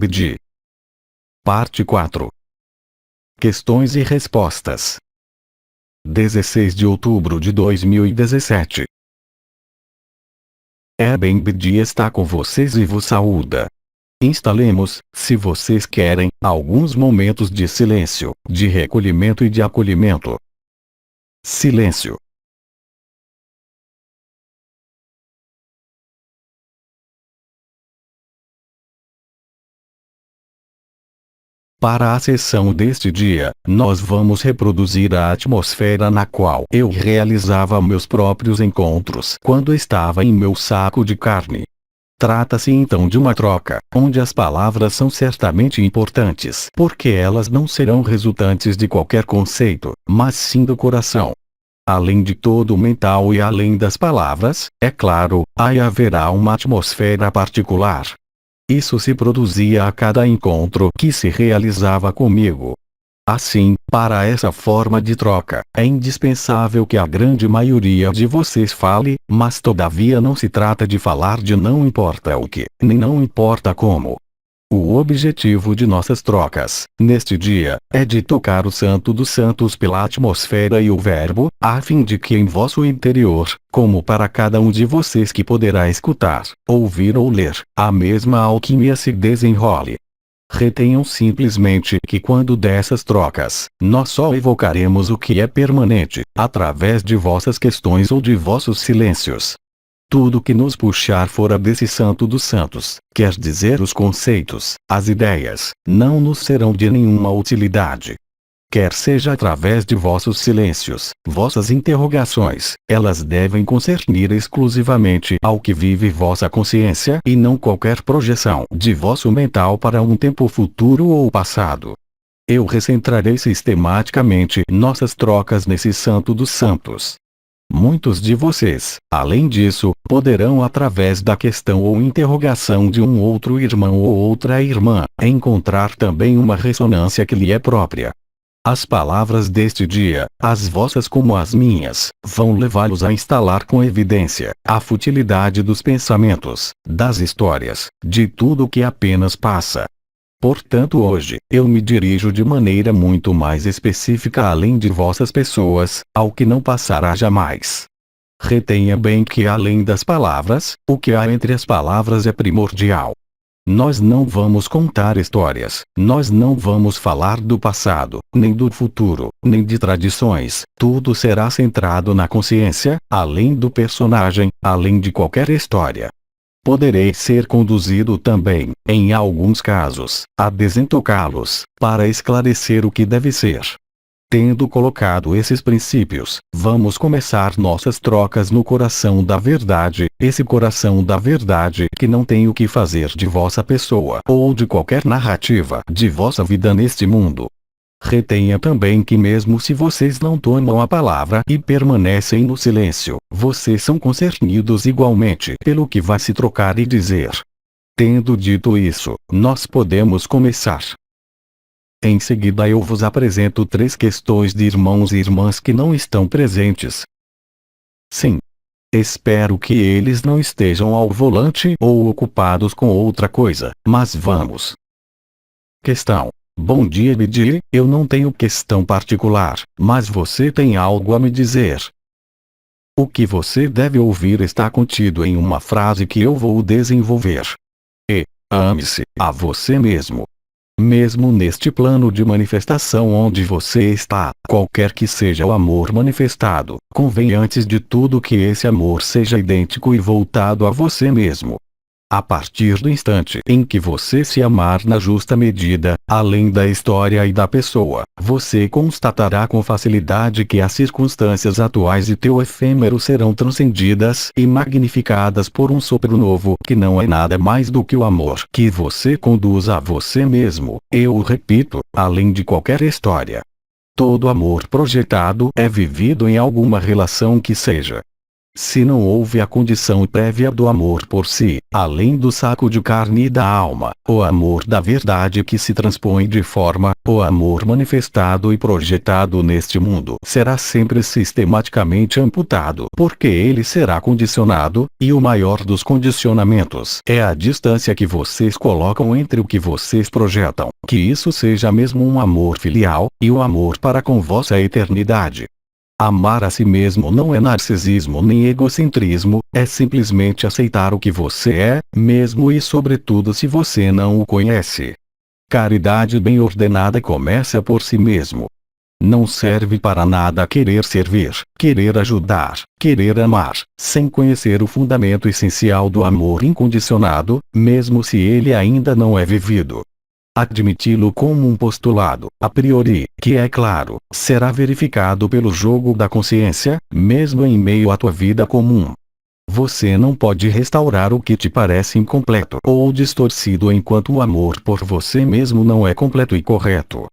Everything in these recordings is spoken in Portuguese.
BD. Parte 4. Questões e respostas. 16 de outubro de 2017. BD está com vocês e vos saúda. Instalemos, se vocês querem, alguns momentos de silêncio, de recolhimento e de acolhimento. Silêncio. Para a sessão deste dia, nós vamos reproduzir a atmosfera na qual eu realizava meus próprios encontros quando estava em meu saco de carne. Trata-se então de uma troca, onde as palavras são certamente importantes, porque elas não serão resultantes de qualquer conceito, mas sim do coração. Além de todo o mental e além das palavras, é claro, aí haverá uma atmosfera particular. Isso se produzia a cada encontro que se realizava comigo. Assim, para essa forma de troca, é indispensável que a grande maioria de vocês fale, mas todavia não se trata de falar de não importa o que, nem não importa como. O objetivo de nossas trocas, neste dia, é de tocar o Santo dos Santos pela atmosfera e o Verbo, a fim de que em vosso interior, como para cada um de vocês que poderá escutar, ouvir ou ler, a mesma alquimia se desenrole. Retenham simplesmente que quando dessas trocas, nós só evocaremos o que é permanente, através de vossas questões ou de vossos silêncios. Tudo que nos puxar fora desse Santo dos Santos, quer dizer os conceitos, as ideias, não nos serão de nenhuma utilidade. Quer seja através de vossos silêncios, vossas interrogações, elas devem concernir exclusivamente ao que vive vossa consciência e não qualquer projeção de vosso mental para um tempo futuro ou passado. Eu recentrarei sistematicamente nossas trocas nesse Santo dos Santos. Muitos de vocês, além disso, poderão através da questão ou interrogação de um outro irmão ou outra irmã, encontrar também uma ressonância que lhe é própria. As palavras deste dia, as vossas como as minhas, vão levá-los a instalar com evidência a futilidade dos pensamentos, das histórias, de tudo que apenas passa. Portanto hoje, eu me dirijo de maneira muito mais específica além de vossas pessoas, ao que não passará jamais. Retenha bem que além das palavras, o que há entre as palavras é primordial. Nós não vamos contar histórias, nós não vamos falar do passado, nem do futuro, nem de tradições, tudo será centrado na consciência, além do personagem, além de qualquer história. Poderei ser conduzido também, em alguns casos, a desentocá-los, para esclarecer o que deve ser. Tendo colocado esses princípios, vamos começar nossas trocas no coração da verdade, esse coração da verdade que não tem o que fazer de vossa pessoa ou de qualquer narrativa de vossa vida neste mundo. Retenha também que mesmo se vocês não tomam a palavra e permanecem no silêncio, vocês são concernidos igualmente pelo que vai se trocar e dizer. Tendo dito isso, nós podemos começar. Em seguida eu vos apresento 3 questões de irmãos e irmãs que não estão presentes. Sim. Espero que eles não estejam ao volante ou ocupados com outra coisa, mas vamos. Questão. Bom dia BD, eu não tenho questão particular, mas você tem algo a me dizer. O que você deve ouvir está contido em uma frase que eu vou desenvolver. Ame-se a você mesmo. Mesmo neste plano de manifestação onde você está, qualquer que seja o amor manifestado, convém antes de tudo que esse amor seja idêntico e voltado a você mesmo. A partir do instante em que você se amar na justa medida, além da história e da pessoa, você constatará com facilidade que as circunstâncias atuais e teu efêmero serão transcendidas e magnificadas por um sopro novo que não é nada mais do que o amor que você conduz a você mesmo, eu o repito, além de qualquer história. Todo amor projetado é vivido em alguma relação que seja. Se não houve a condição prévia do amor por si, além do saco de carne e da alma, o amor da verdade que se transpõe de forma, o amor manifestado e projetado neste mundo será sempre sistematicamente amputado, porque ele será condicionado, e o maior dos condicionamentos é a distância que vocês colocam entre o que vocês projetam, que isso seja mesmo um amor filial, e o amor para com vossa eternidade. Amar a si mesmo não é narcisismo nem egocentrismo, é simplesmente aceitar o que você é, mesmo e sobretudo se você não o conhece. Caridade bem ordenada começa por si mesmo. Não serve para nada querer servir, querer ajudar, querer amar, sem conhecer o fundamento essencial do amor incondicionado, mesmo se ele ainda não é vivido. Admiti-lo como um postulado, a priori, que é claro, será verificado pelo jogo da consciência, mesmo em meio à tua vida comum. Você não pode restaurar o que te parece incompleto ou distorcido enquanto o amor por você mesmo não é completo e correto.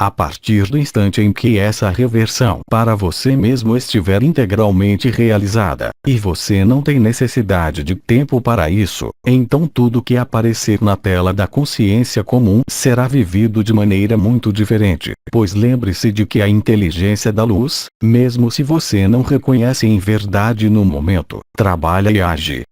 A partir do instante em que essa reversão para você mesmo estiver integralmente realizada, e você não tem necessidade de tempo para isso, então tudo que aparecer na tela da consciência comum será vivido de maneira muito diferente, pois lembre-se de que a inteligência da luz, mesmo se você não reconhece em verdade no momento, trabalha e age.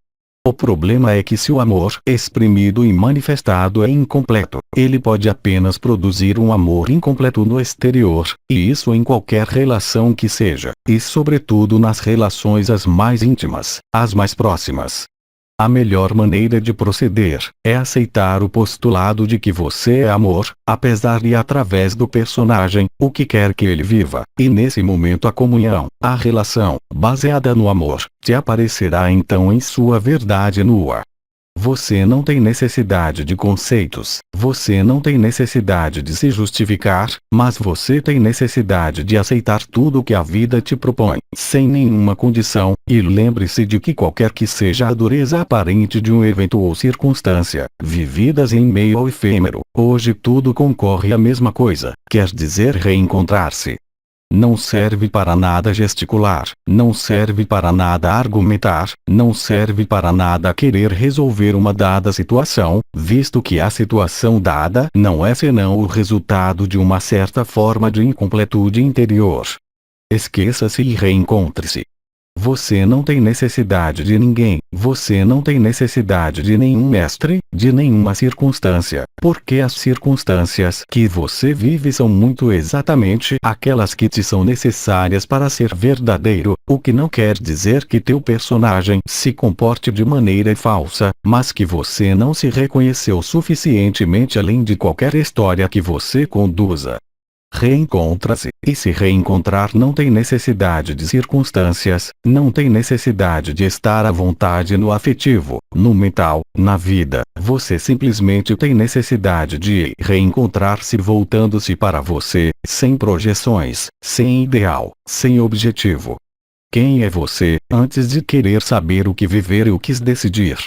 O problema é que se o amor exprimido e manifestado é incompleto, ele pode apenas produzir um amor incompleto no exterior, e isso em qualquer relação que seja, e sobretudo nas relações as mais íntimas, as mais próximas. A melhor maneira de proceder é aceitar o postulado de que você é amor, apesar e através do personagem, o que quer que ele viva, e nesse momento a comunhão, a relação, baseada no amor, te aparecerá então em sua verdade nua. Você não tem necessidade de conceitos, você não tem necessidade de se justificar, mas você tem necessidade de aceitar tudo o que a vida te propõe, sem nenhuma condição, e lembre-se de que qualquer que seja a dureza aparente de um evento ou circunstância, vividas em meio ao efêmero, hoje tudo concorre à mesma coisa, quer dizer reencontrar-se. Não serve para nada gesticular, não serve para nada argumentar, não serve para nada querer resolver uma dada situação, visto que a situação dada não é senão o resultado de uma certa forma de incompletude interior. Esqueça-se e reencontre-se. Você não tem necessidade de ninguém, você não tem necessidade de nenhum mestre, de nenhuma circunstância, porque as circunstâncias que você vive são muito exatamente aquelas que te são necessárias para ser verdadeiro, o que não quer dizer que teu personagem se comporte de maneira falsa, mas que você não se reconheceu suficientemente além de qualquer história que você conduza. Reencontra-se, e se reencontrar não tem necessidade de circunstâncias, não tem necessidade de estar à vontade no afetivo, no mental, na vida, você simplesmente tem necessidade de reencontrar-se voltando-se para você, sem projeções, sem ideal, sem objetivo. Quem é você, antes de querer saber o que viver e o que decidir?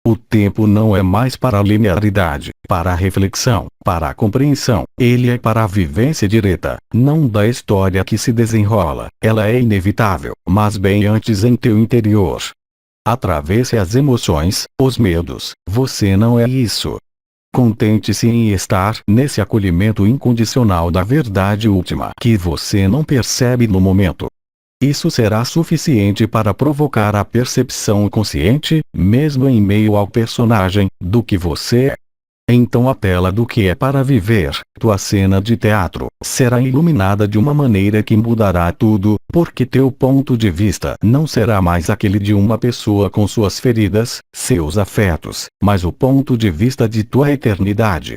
O tempo não é mais para a linearidade, para a reflexão, para a compreensão, ele é para a vivência direta, não da história que se desenrola, ela é inevitável, mas bem antes em teu interior. Atravesse as emoções, os medos, você não é isso. Contente-se em estar nesse acolhimento incondicional da verdade última que você não percebe no momento. Isso será suficiente para provocar a percepção consciente, mesmo em meio ao personagem, do que você é. Então a tela do que é para viver, tua cena de teatro, será iluminada de uma maneira que mudará tudo, porque teu ponto de vista não será mais aquele de uma pessoa com suas feridas, seus afetos, mas o ponto de vista de tua eternidade.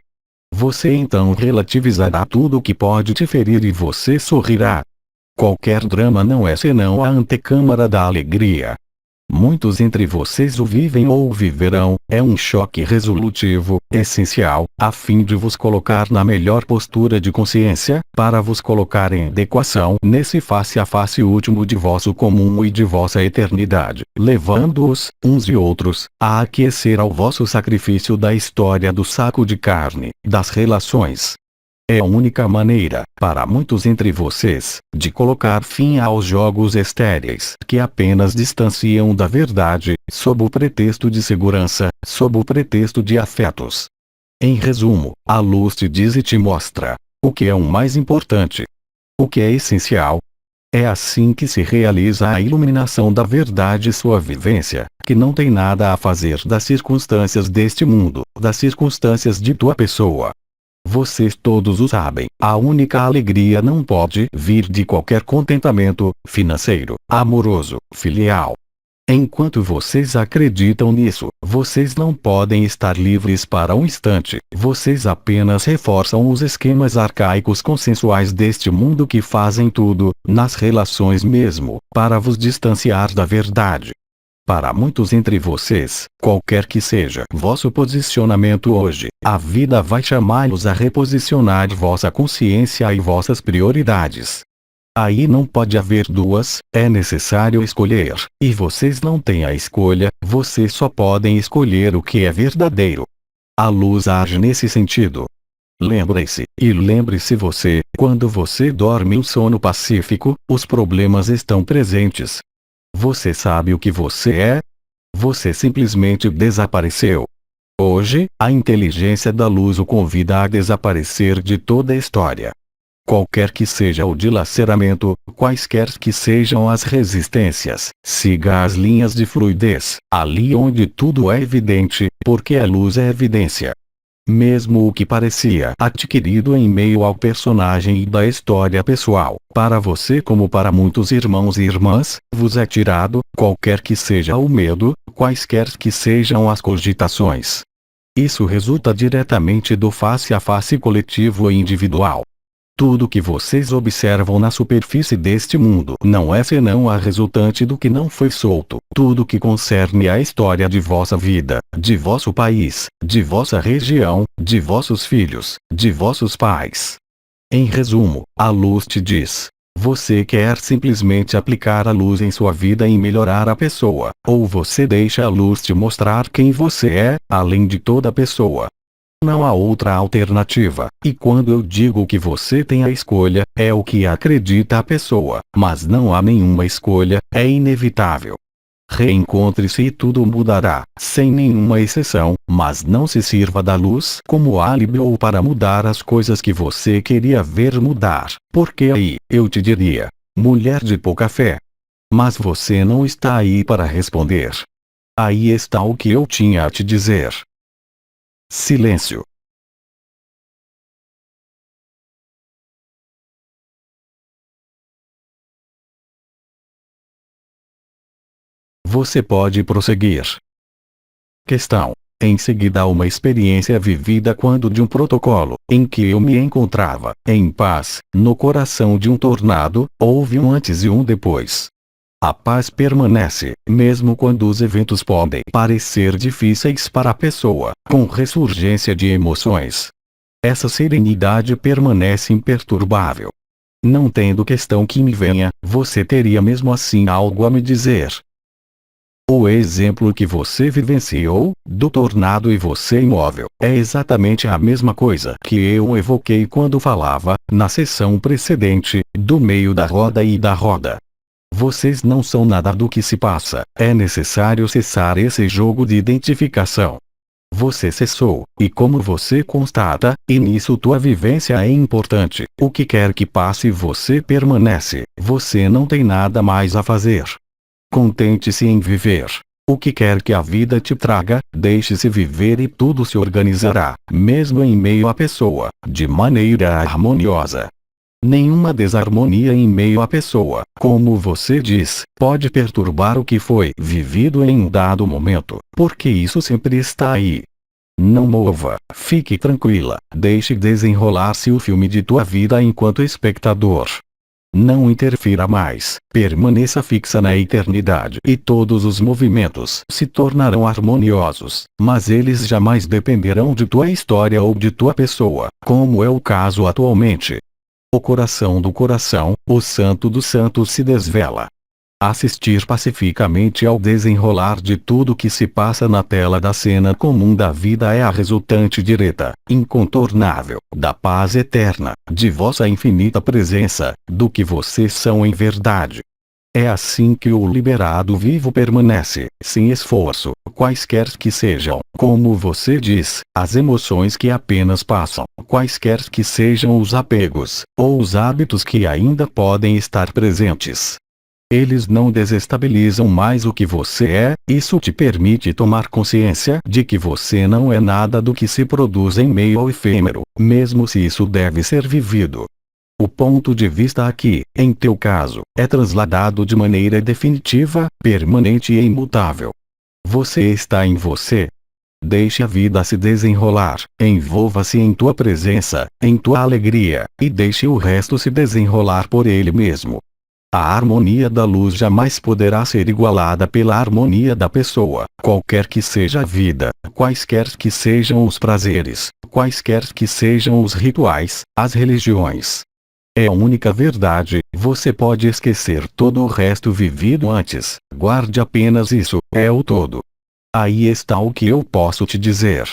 Você então relativizará tudo o que pode te ferir e você sorrirá. Qualquer drama não é senão a antecâmara da alegria. Muitos entre vocês o vivem ou viverão, é um choque resolutivo, essencial, a fim de vos colocar na melhor postura de consciência, para vos colocar em adequação nesse face a face último de vosso comum e de vossa eternidade, levando-os, uns e outros, a aquecer ao vosso sacrifício da história do saco de carne, das relações. É a única maneira, para muitos entre vocês, de colocar fim aos jogos estéreis que apenas distanciam da verdade, sob o pretexto de segurança, sob o pretexto de afetos. Em resumo, a luz te diz e te mostra o que é o mais importante, o que é essencial. É assim que se realiza a iluminação da verdade, sua vivência, que não tem nada a fazer das circunstâncias deste mundo, das circunstâncias de tua pessoa. Vocês todos o sabem, a única alegria não pode vir de qualquer contentamento financeiro, amoroso, filial. Enquanto vocês acreditam nisso, vocês não podem estar livres para um instante, vocês apenas reforçam os esquemas arcaicos consensuais deste mundo que fazem tudo, nas relações mesmo, para vos distanciar da verdade. Para muitos entre vocês, qualquer que seja vosso posicionamento hoje, a vida vai chamá-los a reposicionar vossa consciência e vossas prioridades. Aí não pode haver duas, é necessário escolher, e vocês não têm a escolha, vocês só podem escolher o que é verdadeiro. A luz age nesse sentido. Lembre-se, e lembre-se você, quando você dorme o sono pacífico, os problemas estão presentes. Você sabe o que você é? Você simplesmente desapareceu. Hoje, a inteligência da luz o convida a desaparecer de toda a história. Qualquer que seja o dilaceramento, quaisquer que sejam as resistências, siga as linhas de fluidez, ali onde tudo é evidente, porque a luz é evidência. Mesmo o que parecia adquirido em meio ao personagem e da história pessoal, para você como para muitos irmãos e irmãs, vos é tirado, qualquer que seja o medo, quaisquer que sejam as cogitações. Isso resulta diretamente do face a face coletivo e individual. Tudo que vocês observam na superfície deste mundo não é senão a resultante do que não foi solto. Tudo que concerne à história de vossa vida, de vosso país, de vossa região, de vossos filhos, de vossos pais. Em resumo, a luz te diz: você quer simplesmente aplicar a luz em sua vida e melhorar a pessoa, ou você deixa a luz te mostrar quem você é, além de toda pessoa. Não há outra alternativa, e quando eu digo que você tem a escolha, é o que acredita a pessoa, mas não há nenhuma escolha, é inevitável. Reencontre-se e tudo mudará, sem nenhuma exceção, mas não se sirva da luz como álibi ou para mudar as coisas que você queria ver mudar, porque aí, eu te diria, mulher de pouca fé. Mas você não está aí para responder. Aí está o que eu tinha a te dizer. Silêncio. Você pode prosseguir. Questão. Em seguida, uma experiência vivida quando de um protocolo, em que eu me encontrava, em paz, no coração de um tornado, houve um antes e um depois. A paz permanece, mesmo quando os eventos podem parecer difíceis para a pessoa, com ressurgência de emoções. Essa serenidade permanece imperturbável. Não tendo questão que me venha, você teria mesmo assim algo a me dizer. O exemplo que você vivenciou, do tornado e você imóvel, é exatamente a mesma coisa que eu evoquei quando falava, na sessão precedente, do meio da roda e da roda. Vocês não são nada do que se passa, é necessário cessar esse jogo de identificação. Você cessou, e como você constata, e nisso tua vivência é importante, o que quer que passe você permanece, você não tem nada mais a fazer. Contente-se em viver. O que quer que a vida te traga, deixe-se viver e tudo se organizará, mesmo em meio à pessoa, de maneira harmoniosa. Nenhuma desarmonia em meio à pessoa, como você diz, pode perturbar o que foi vivido em um dado momento, porque isso sempre está aí. Não mova, fique tranquila, deixe desenrolar-se o filme de tua vida enquanto espectador. Não interfira mais, permaneça fixa na eternidade e todos os movimentos se tornarão harmoniosos, mas eles jamais dependerão de tua história ou de tua pessoa, como é o caso atualmente. O coração do coração, o santo do santo se desvela. Assistir pacificamente ao desenrolar de tudo que se passa na tela da cena comum da vida é a resultante direta, incontornável, da paz eterna, de vossa infinita presença, do que vocês são em verdade. É assim que o liberado vivo permanece, sem esforço, quaisquer que sejam, como você diz, as emoções que apenas passam, quaisquer que sejam os apegos, ou os hábitos que ainda podem estar presentes. Eles não desestabilizam mais o que você é, isso te permite tomar consciência de que você não é nada do que se produz em meio ao efêmero, mesmo se isso deve ser vivido. O ponto de vista aqui, em teu caso, é trasladado de maneira definitiva, permanente e imutável. Você está em você. Deixe a vida se desenrolar, envolva-se em tua presença, em tua alegria, e deixe o resto se desenrolar por ele mesmo. A harmonia da luz jamais poderá ser igualada pela harmonia da pessoa, qualquer que seja a vida, quaisquer que sejam os prazeres, quaisquer que sejam os rituais, as religiões. É a única verdade, você pode esquecer todo o resto vivido antes, guarde apenas isso, é o todo. Aí está o que eu posso te dizer.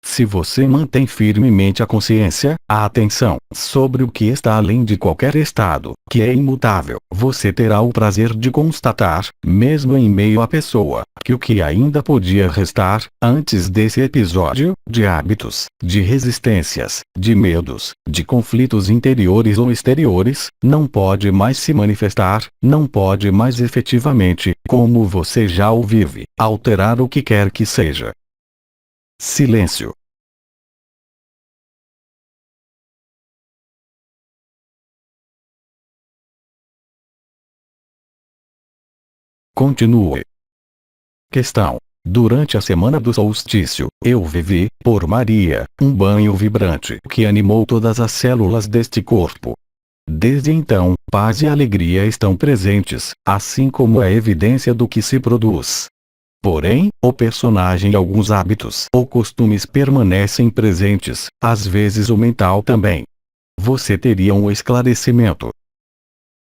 Se você mantém firmemente a consciência, a atenção, sobre o que está além de qualquer estado, que é imutável, você terá o prazer de constatar, mesmo em meio à pessoa, que o que ainda podia restar, antes desse episódio, de hábitos, de resistências, de medos, de conflitos interiores ou exteriores, não pode mais se manifestar, não pode mais efetivamente, como você já o vive, alterar o que quer que seja. Silêncio. Continue. Questão. Durante a semana do solstício, eu vivi, por Maria, um banho vibrante que animou todas as células deste corpo. Desde então, paz e alegria estão presentes, assim como a evidência do que se produz. Porém, o personagem e alguns hábitos ou costumes permanecem presentes, às vezes o mental também. Você teria um esclarecimento.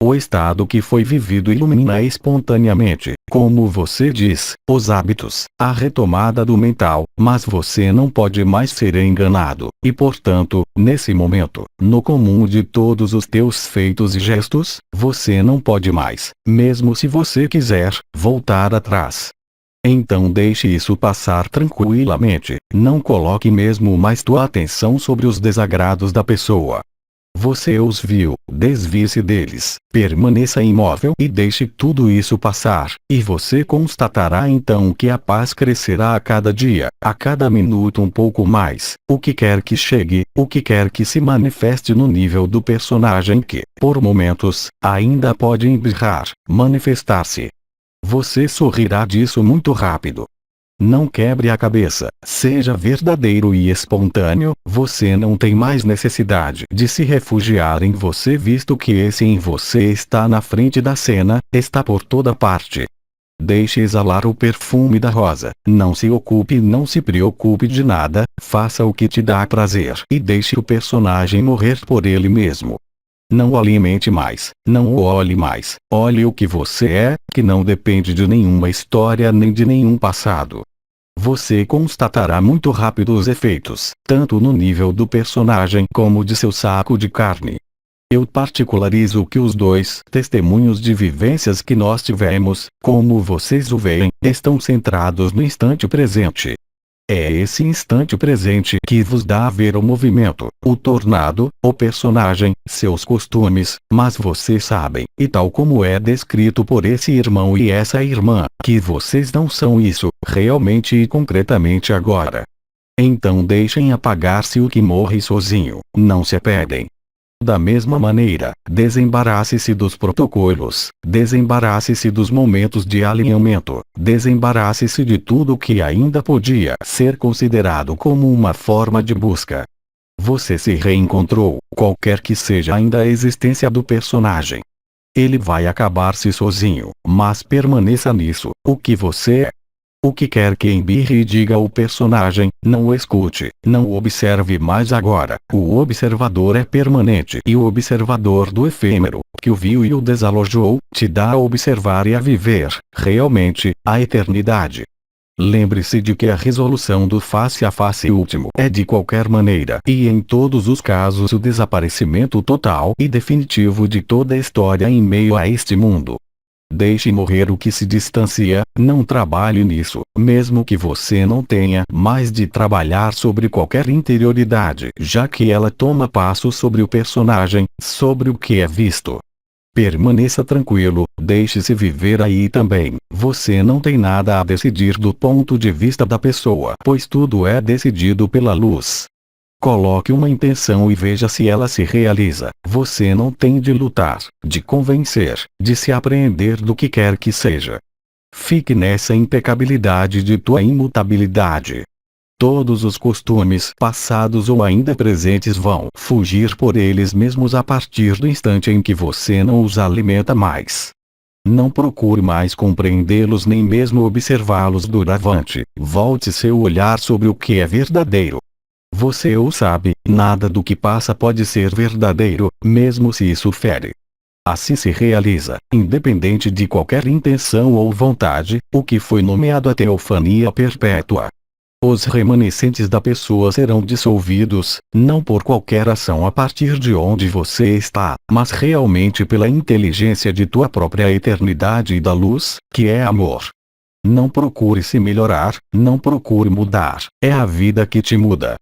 O estado que foi vivido ilumina espontaneamente, como você diz, os hábitos, a retomada do mental, mas você não pode mais ser enganado, e portanto, nesse momento, no comum de todos os teus feitos e gestos, você não pode mais, mesmo se você quiser, voltar atrás. Então deixe isso passar tranquilamente, não coloque mesmo mais tua atenção sobre os desagrados da pessoa. Você os viu, desvie-se deles, permaneça imóvel e deixe tudo isso passar, e você constatará então que a paz crescerá a cada dia, a cada minuto um pouco mais, o que quer que chegue, o que quer que se manifeste no nível do personagem que, por momentos, ainda pode embirrar, manifestar-se. Você sorrirá disso muito rápido. Não quebre a cabeça, seja verdadeiro e espontâneo, você não tem mais necessidade de se refugiar em você visto que esse em você está na frente da cena, está por toda parte. Deixe exalar o perfume da rosa, não se preocupe de nada, faça o que te dá prazer e deixe o personagem morrer por ele mesmo. Não o alimente mais, não o olhe mais, olhe o que você é, que não depende de nenhuma história nem de nenhum passado. Você constatará muito rápido os efeitos, tanto no nível do personagem como de seu saco de carne. Eu particularizo que os dois testemunhos de vivências que nós tivemos, como vocês o veem, estão centrados no instante presente. É esse instante presente que vos dá a ver o movimento, o tornado, o personagem, seus costumes, mas vocês sabem, e tal como é descrito por esse irmão e essa irmã, que vocês não são isso, realmente e concretamente agora. Então deixem apagar-se o que morre sozinho, não se apedem. Da mesma maneira, desembarace-se dos protocolos, desembarace-se dos momentos de alinhamento, desembarace-se de tudo que ainda podia ser considerado como uma forma de busca. Você se reencontrou, qualquer que seja ainda a existência do personagem. Ele vai acabar-se sozinho, mas permaneça nisso, o que você é. O que quer que embirre e diga o personagem, não o escute, não o observe mais agora. O observador é permanente e o observador do efêmero, que o viu e o desalojou, te dá a observar e a viver, realmente, a eternidade. Lembre-se de que a resolução do face a face último é de qualquer maneira e em todos os casos o desaparecimento total e definitivo de toda a história em meio a este mundo. Deixe morrer o que se distancia, não trabalhe nisso, mesmo que você não tenha mais de trabalhar sobre qualquer interioridade, já que ela toma passo sobre o personagem, sobre o que é visto. Permaneça tranquilo, deixe-se viver aí também. Você não tem nada a decidir do ponto de vista da pessoa, pois tudo é decidido pela luz. Coloque uma intenção e veja se ela se realiza. Você não tem de lutar, de convencer, de se apreender do que quer que seja. Fique nessa impecabilidade de tua imutabilidade. Todos os costumes passados ou ainda presentes vão fugir por eles mesmos a partir do instante em que você não os alimenta mais. Não procure mais compreendê-los nem mesmo observá-los doravante. Volte seu olhar sobre o que é verdadeiro. Você o sabe, nada do que passa pode ser verdadeiro, mesmo se isso fere. Assim se realiza, independente de qualquer intenção ou vontade, o que foi nomeado a teofania perpétua. Os remanescentes da pessoa serão dissolvidos, não por qualquer ação a partir de onde você está, mas realmente pela inteligência de tua própria eternidade e da luz, que é amor. Não procure se melhorar, não procure mudar, é a vida que te muda.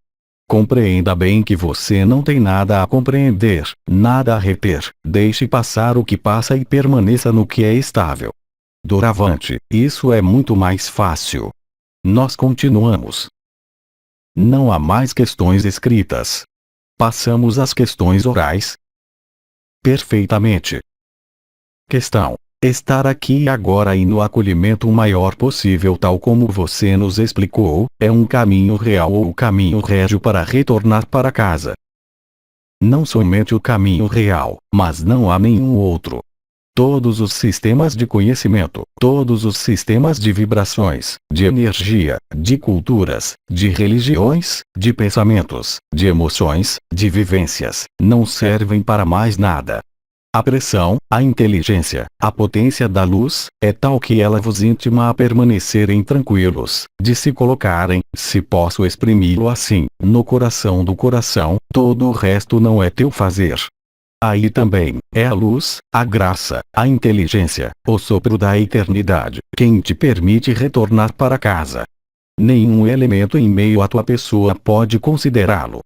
Compreenda bem que você não tem nada a compreender, nada a reter, deixe passar o que passa e permaneça no que é estável. Doravante, isso é muito mais fácil. Nós continuamos. Não há mais questões escritas. Passamos às questões orais? Perfeitamente. Questão: estar aqui e agora e no acolhimento o maior possível, tal como você nos explicou, é um caminho real ou o caminho régio para retornar para casa? Não somente o caminho real, mas não há nenhum outro. Todos os sistemas de conhecimento, todos os sistemas de vibrações, de energia, de culturas, de religiões, de pensamentos, de emoções, de vivências, não servem para mais nada. A pressão, a inteligência, a potência da luz, é tal que ela vos intima a permanecerem tranquilos, de se colocarem, se posso exprimi-lo assim, no coração do coração, todo o resto não é teu fazer. Aí também, é a luz, a graça, a inteligência, o sopro da eternidade, quem te permite retornar para casa. Nenhum elemento em meio à tua pessoa pode considerá-lo.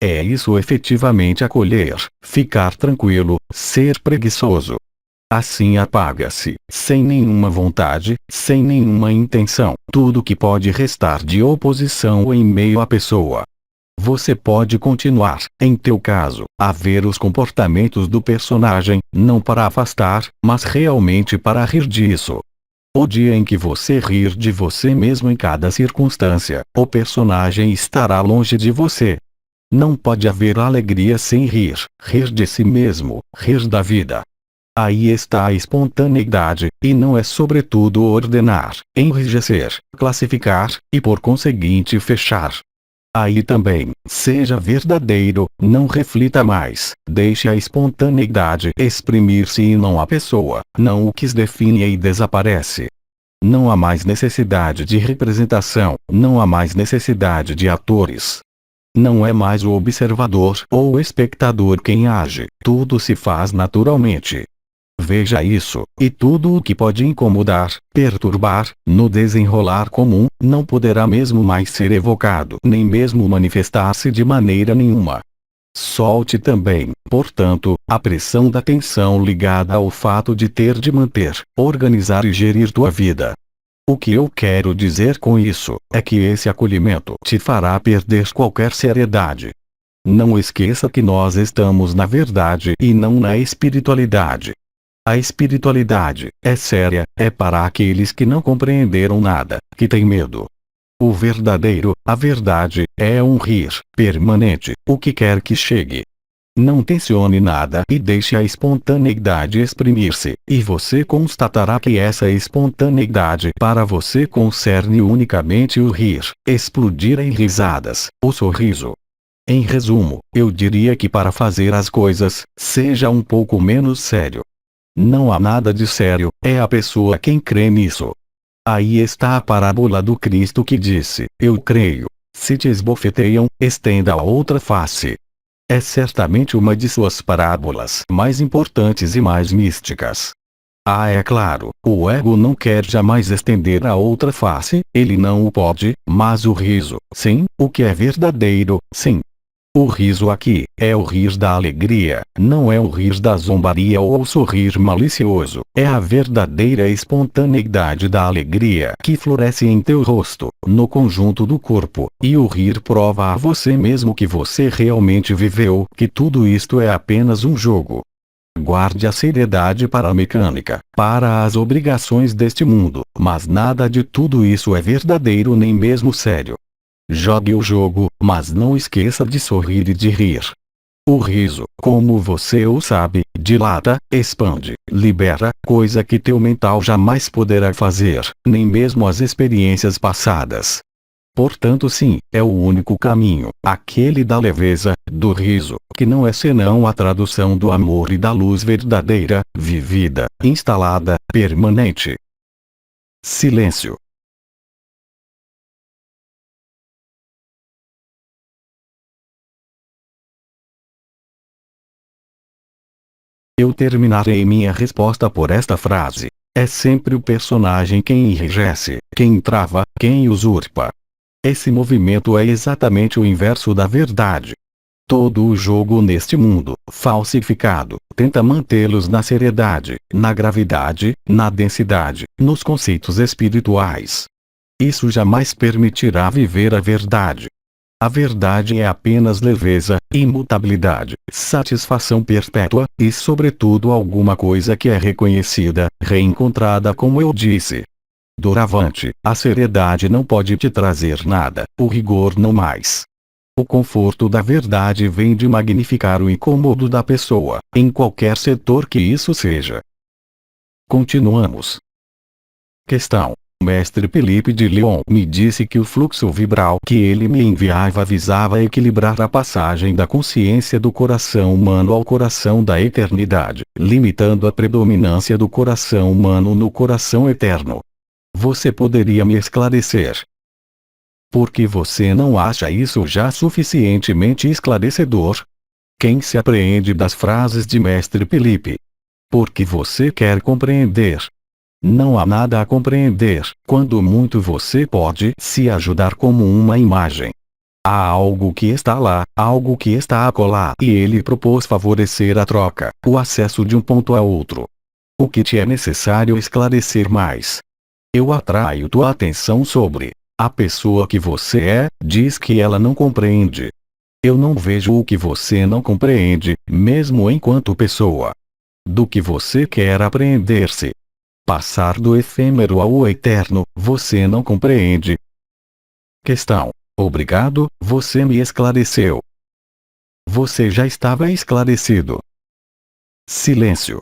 É isso efetivamente acolher, ficar tranquilo, ser preguiçoso. Assim apaga-se, sem nenhuma vontade, sem nenhuma intenção, tudo que pode restar de oposição em meio à pessoa. Você pode continuar, em teu caso, a ver os comportamentos do personagem, não para afastar, mas realmente para rir disso. O dia em que você rir de você mesmo em cada circunstância, o personagem estará longe de você. Não pode haver alegria sem rir, rir de si mesmo, rir da vida. Aí está a espontaneidade, e não é sobretudo ordenar, enrijecer, classificar, e por conseguinte fechar. Aí também, seja verdadeiro, não reflita mais, deixe a espontaneidade exprimir-se e não a pessoa, não o que se define e desaparece. Não há mais necessidade de representação, não há mais necessidade de atores. Não é mais o observador ou o espectador quem age, tudo se faz naturalmente. Veja isso, e tudo o que pode incomodar, perturbar, no desenrolar comum, não poderá mesmo mais ser evocado, nem mesmo manifestar-se de maneira nenhuma. Solte também, portanto, a pressão da tensão ligada ao fato de ter de manter, organizar e gerir tua vida. O que eu quero dizer com isso, é que esse acolhimento te fará perder qualquer seriedade. Não esqueça que nós estamos na verdade e não na espiritualidade. A espiritualidade é séria, é para aqueles que não compreenderam nada, que têm medo. O verdadeiro, a verdade, é um rir permanente, o que quer que chegue. Não tensione nada e deixe a espontaneidade exprimir-se, e você constatará que essa espontaneidade para você concerne unicamente o rir, explodir em risadas, o sorriso. Em resumo, eu diria que para fazer as coisas, seja um pouco menos sério. Não há nada de sério, é a pessoa quem crê nisso. Aí está a parábola do Cristo que disse: eu creio. Se te esbofeteiam, estenda a outra face. É certamente uma de suas parábolas mais importantes e mais místicas. Ah, é claro, o ego não quer jamais estender a outra face, ele não o pode, mas o riso, sim, o que é verdadeiro, sim. O riso aqui, é o rir da alegria, não é o rir da zombaria ou o sorrir malicioso, é a verdadeira espontaneidade da alegria que floresce em teu rosto, no conjunto do corpo, e o rir prova a você mesmo que você realmente viveu, que tudo isto é apenas um jogo. Guarde a seriedade para a mecânica, para as obrigações deste mundo, mas nada de tudo isso é verdadeiro nem mesmo sério. Jogue o jogo, mas não esqueça de sorrir e de rir. O riso, como você o sabe, dilata, expande, libera, coisa que teu mental jamais poderá fazer, nem mesmo as experiências passadas. Portanto, sim, é o único caminho, aquele da leveza, do riso, que não é senão a tradução do amor e da luz verdadeira, vivida, instalada, permanente. Silêncio. Eu terminarei minha resposta por esta frase. É sempre o personagem quem enrijece, quem trava, quem usurpa. Esse movimento é exatamente o inverso da verdade. Todo o jogo neste mundo, falsificado, tenta mantê-los na seriedade, na gravidade, na densidade, nos conceitos espirituais. Isso jamais permitirá viver a verdade. A verdade é apenas leveza, imutabilidade, satisfação perpétua, e sobretudo alguma coisa que é reconhecida, reencontrada como eu disse. Doravante, a seriedade não pode te trazer nada, o rigor não mais. O conforto da verdade vem de magnificar o incômodo da pessoa, em qualquer setor que isso seja. Continuamos. Questão. Mestre Felipe de Lyon me disse que o fluxo vibral que ele me enviava visava equilibrar a passagem da consciência do coração humano ao coração da eternidade, limitando a predominância do coração humano no coração eterno. Você poderia me esclarecer? Por que você não acha isso já suficientemente esclarecedor? Quem se apreende das frases de Mestre Felipe? Porque você quer compreender. Não há nada a compreender, quando muito você pode se ajudar como uma imagem. Há algo que está lá, algo que está acolá, e ele propôs favorecer a troca, o acesso de um ponto a outro. O que te é necessário esclarecer mais? Eu atraio tua atenção sobre a pessoa que você é, diz que ela não compreende. Eu não vejo o que você não compreende, mesmo enquanto pessoa. Do que você quer apreender-se. Passar do efêmero ao eterno, você não compreende. Questão. Obrigado, você me esclareceu. Você já estava esclarecido. Silêncio.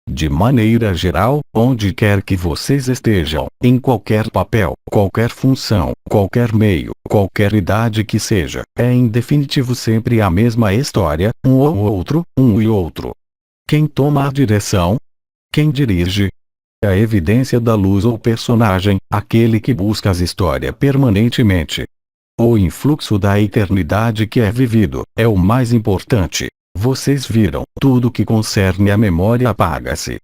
De maneira geral, onde quer que vocês estejam, em qualquer papel, qualquer função, qualquer meio, qualquer idade que seja, é em definitivo sempre a mesma história, um ou outro, um e outro. Quem toma a direção? Quem dirige? A evidência da luz ou personagem, aquele que busca as histórias permanentemente. O influxo da eternidade que é vivido, é o mais importante. Vocês viram, tudo que concerne a memória apaga-se.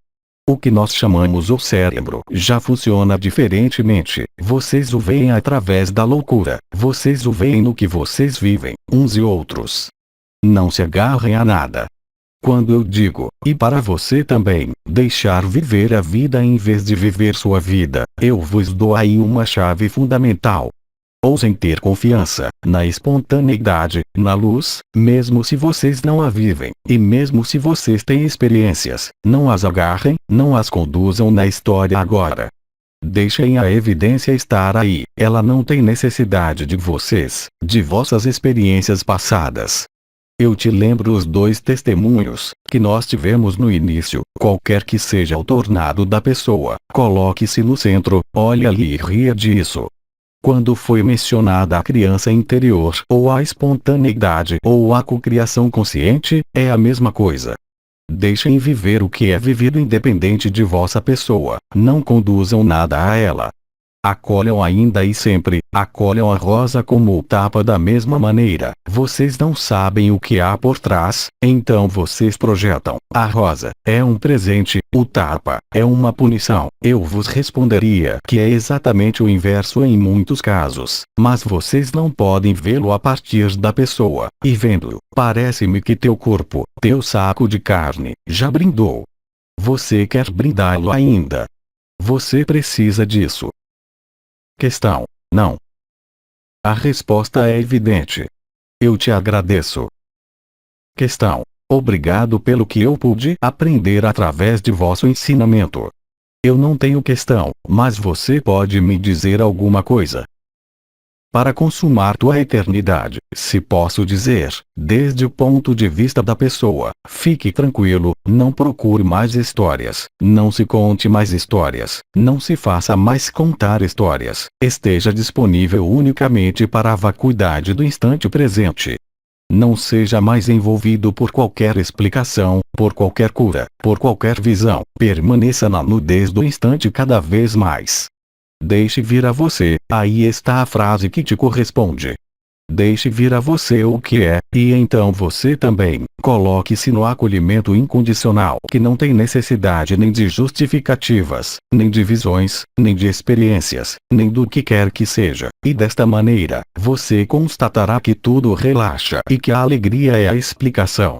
O que nós chamamos o cérebro já funciona diferentemente. Vocês o veem através da loucura. Vocês o veem no que vocês vivem, uns e outros. Não se agarrem a nada. Quando eu digo, e para você também, deixar viver a vida em vez de viver sua vida, eu vos dou aí uma chave fundamental. Ousem ter confiança, na espontaneidade, na luz, mesmo se vocês não a vivem, e mesmo se vocês têm experiências, não as agarrem, não as conduzam na história agora. Deixem a evidência estar aí. Ela não tem necessidade de vocês, de vossas experiências passadas. Eu te lembro os dois testemunhos que nós tivemos no início. Qualquer que seja o tornado da pessoa, coloque-se no centro, olhe ali e ria disso. Quando foi mencionada a criança interior ou a espontaneidade ou a cocriação consciente, é a mesma coisa. Deixem viver o que é vivido independente de vossa pessoa, não conduzam nada a ela. Acolham ainda e sempre, acolham a rosa como o tapa da mesma maneira. Vocês não sabem o que há por trás, então vocês projetam. A rosa é um presente, o tapa é uma punição. Eu vos responderia que é exatamente o inverso em muitos casos, mas vocês não podem vê-lo a partir da pessoa, e vendo-o, parece-me que teu corpo, teu saco de carne, já brindou. Você quer brindá-lo ainda. Você precisa disso. Questão: não. A resposta é evidente. Eu te agradeço. Questão: obrigado pelo que eu pude aprender através de vosso ensinamento. Eu não tenho questão, mas você pode me dizer alguma coisa? Para consumar tua eternidade, se posso dizer, desde o ponto de vista da pessoa, fique tranquilo, não procure mais histórias, não se conte mais histórias, não se faça mais contar histórias, esteja disponível unicamente para a vacuidade do instante presente. Não seja mais envolvido por qualquer explicação, por qualquer cura, por qualquer visão, permaneça na nudez do instante cada vez mais. Deixe vir a você, aí está a frase que te corresponde. Deixe vir a você o que é, e então você também, coloque-se no acolhimento incondicional que não tem necessidade nem de justificativas, nem de visões, nem de experiências, nem do que quer que seja, e desta maneira, você constatará que tudo relaxa e que a alegria é a explicação.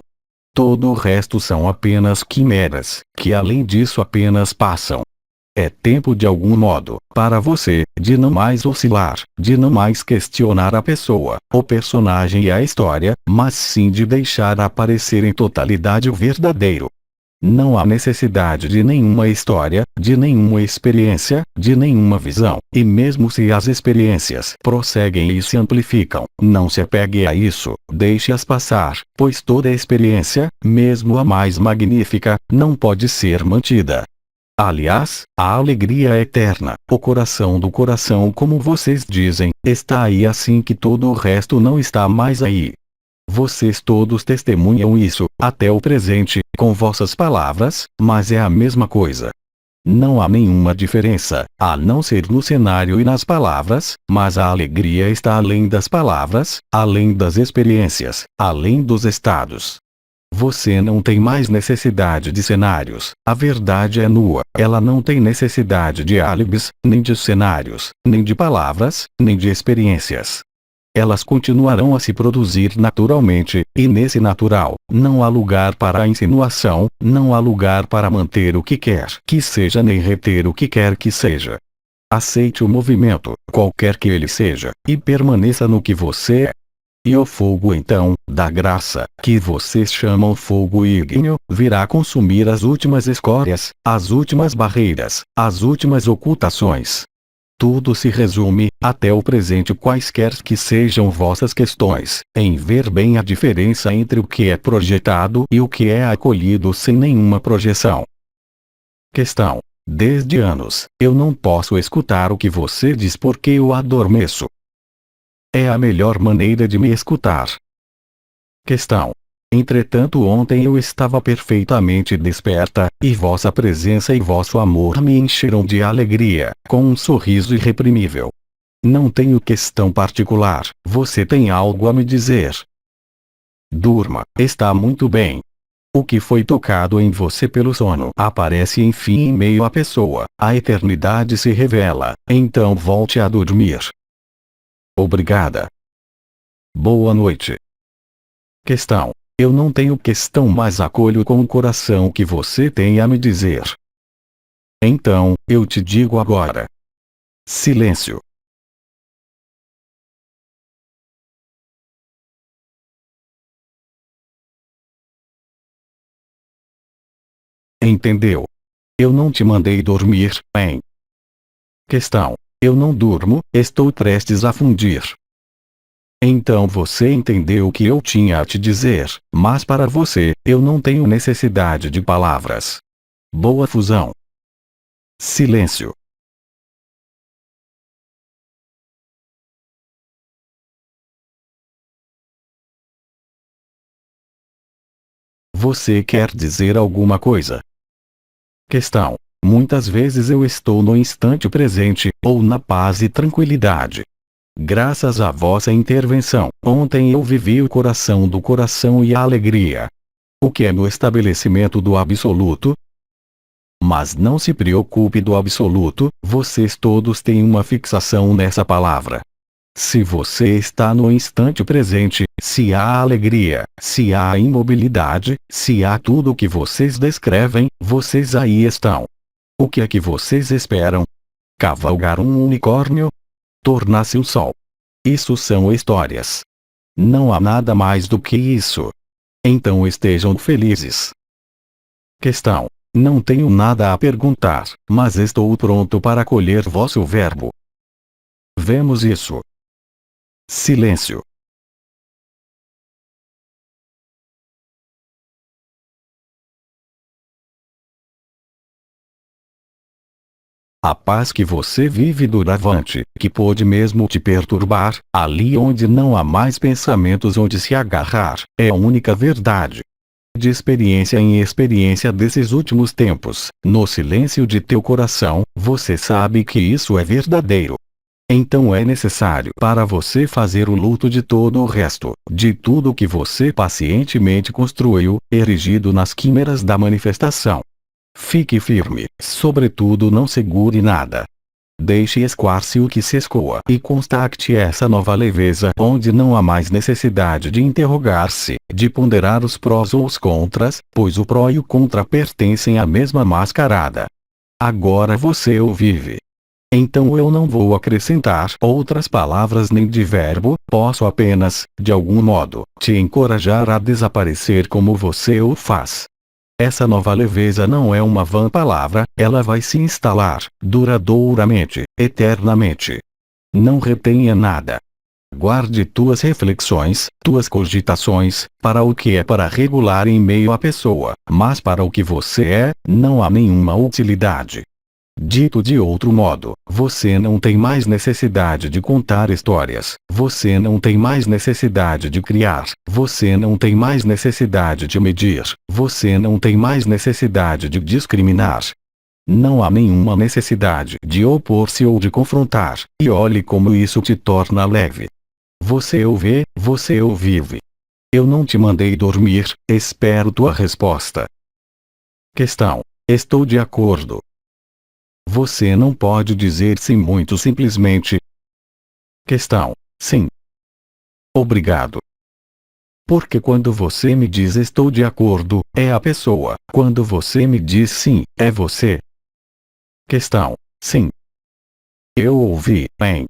Todo o resto são apenas quimeras, que além disso apenas passam. É tempo de algum modo, para você, de não mais oscilar, de não mais questionar a pessoa, o personagem e a história, mas sim de deixar aparecer em totalidade o verdadeiro. Não há necessidade de nenhuma história, de nenhuma experiência, de nenhuma visão, e mesmo se as experiências prosseguem e se amplificam, não se apegue a isso, deixe-as passar, pois toda experiência, mesmo a mais magnífica, não pode ser mantida. Aliás, a alegria é eterna, o coração do coração, como vocês dizem, está aí assim que todo o resto não está mais aí. Vocês todos testemunham isso, até o presente, com vossas palavras, mas é a mesma coisa. Não há nenhuma diferença, a não ser no cenário e nas palavras, mas a alegria está além das palavras, além das experiências, além dos estados. Você não tem mais necessidade de cenários, a verdade é nua, ela não tem necessidade de álibis, nem de cenários, nem de palavras, nem de experiências. Elas continuarão a se produzir naturalmente, e nesse natural, não há lugar para a insinuação, não há lugar para manter o que quer que seja nem reter o que quer que seja. Aceite o movimento, qualquer que ele seja, e permaneça no que você é. E o fogo então, da graça, que vocês chamam fogo ígneo, virá consumir as últimas escórias, as últimas barreiras, as últimas ocultações. Tudo se resume, até o presente quaisquer que sejam vossas questões, em ver bem a diferença entre o que é projetado e o que é acolhido sem nenhuma projeção. Questão: desde anos, eu não posso escutar o que você diz porque eu adormeço. É a melhor maneira de me escutar. Questão: entretanto ontem eu estava perfeitamente desperta, e vossa presença e vosso amor me encheram de alegria, com um sorriso irreprimível. Não tenho questão particular, você tem algo a me dizer? Durma, está muito bem. O que foi tocado em você pelo sono aparece enfim em meio à pessoa, a eternidade se revela, então volte a dormir. Obrigada. Boa noite. Questão: eu não tenho questão, mas acolho com o coração o que você tem a me dizer. Então, eu te digo agora. Silêncio. Entendeu? Eu não te mandei dormir, hein? Questão: eu não durmo, estou prestes a fundir. Então você entendeu o que eu tinha a te dizer, mas para você, eu não tenho necessidade de palavras. Boa fusão. Silêncio. Você quer dizer alguma coisa? Questão: muitas vezes eu estou no instante presente, ou na paz e tranquilidade. Graças à vossa intervenção, ontem eu vivi o coração do coração e a alegria. O que é no estabelecimento do absoluto? Mas não se preocupe do absoluto, vocês todos têm uma fixação nessa palavra. Se você está no instante presente, se há alegria, se há imobilidade, se há tudo o que vocês descrevem, vocês aí estão. O que é que vocês esperam? Cavalgar um unicórnio? Tornar-se o sol? Isso são histórias. Não há nada mais do que isso. Então estejam felizes. Questão: não tenho nada a perguntar, mas estou pronto para acolher vosso verbo. Vemos isso. Silêncio. A paz que você vive doravante, que pode mesmo te perturbar, ali onde não há mais pensamentos onde se agarrar, é a única verdade. De experiência em experiência desses últimos tempos, no silêncio de teu coração, você sabe que isso é verdadeiro. Então é necessário para você fazer o luto de todo o resto, de tudo que você pacientemente construiu, erigido nas quimeras da manifestação. Fique firme, sobretudo não segure nada. Deixe escoar-se o que se escoa e constate essa nova leveza onde não há mais necessidade de interrogar-se, de ponderar os prós ou os contras, pois o pró e o contra pertencem à mesma mascarada. Agora você o vive. Então eu não vou acrescentar outras palavras nem de verbo, posso apenas, de algum modo, te encorajar a desaparecer como você o faz. Essa nova leveza não é uma vã palavra, ela vai se instalar, duradouramente, eternamente. Não retenha nada. Guarde tuas reflexões, tuas cogitações, para o que é para regular em meio à pessoa, mas para o que você é, não há nenhuma utilidade. Dito de outro modo, você não tem mais necessidade de contar histórias, você não tem mais necessidade de criar, você não tem mais necessidade de medir, você não tem mais necessidade de discriminar. Não há nenhuma necessidade de opor-se ou de confrontar, e olhe como isso te torna leve. Você o vê, você o vive. Eu não te mandei dormir, espero tua resposta. Questão: estou de acordo. Você não pode dizer sim muito simplesmente. Questão: sim. Obrigado. Porque quando você me diz estou de acordo, é a pessoa, quando você me diz sim, é você. Questão: sim. Eu ouvi, bem.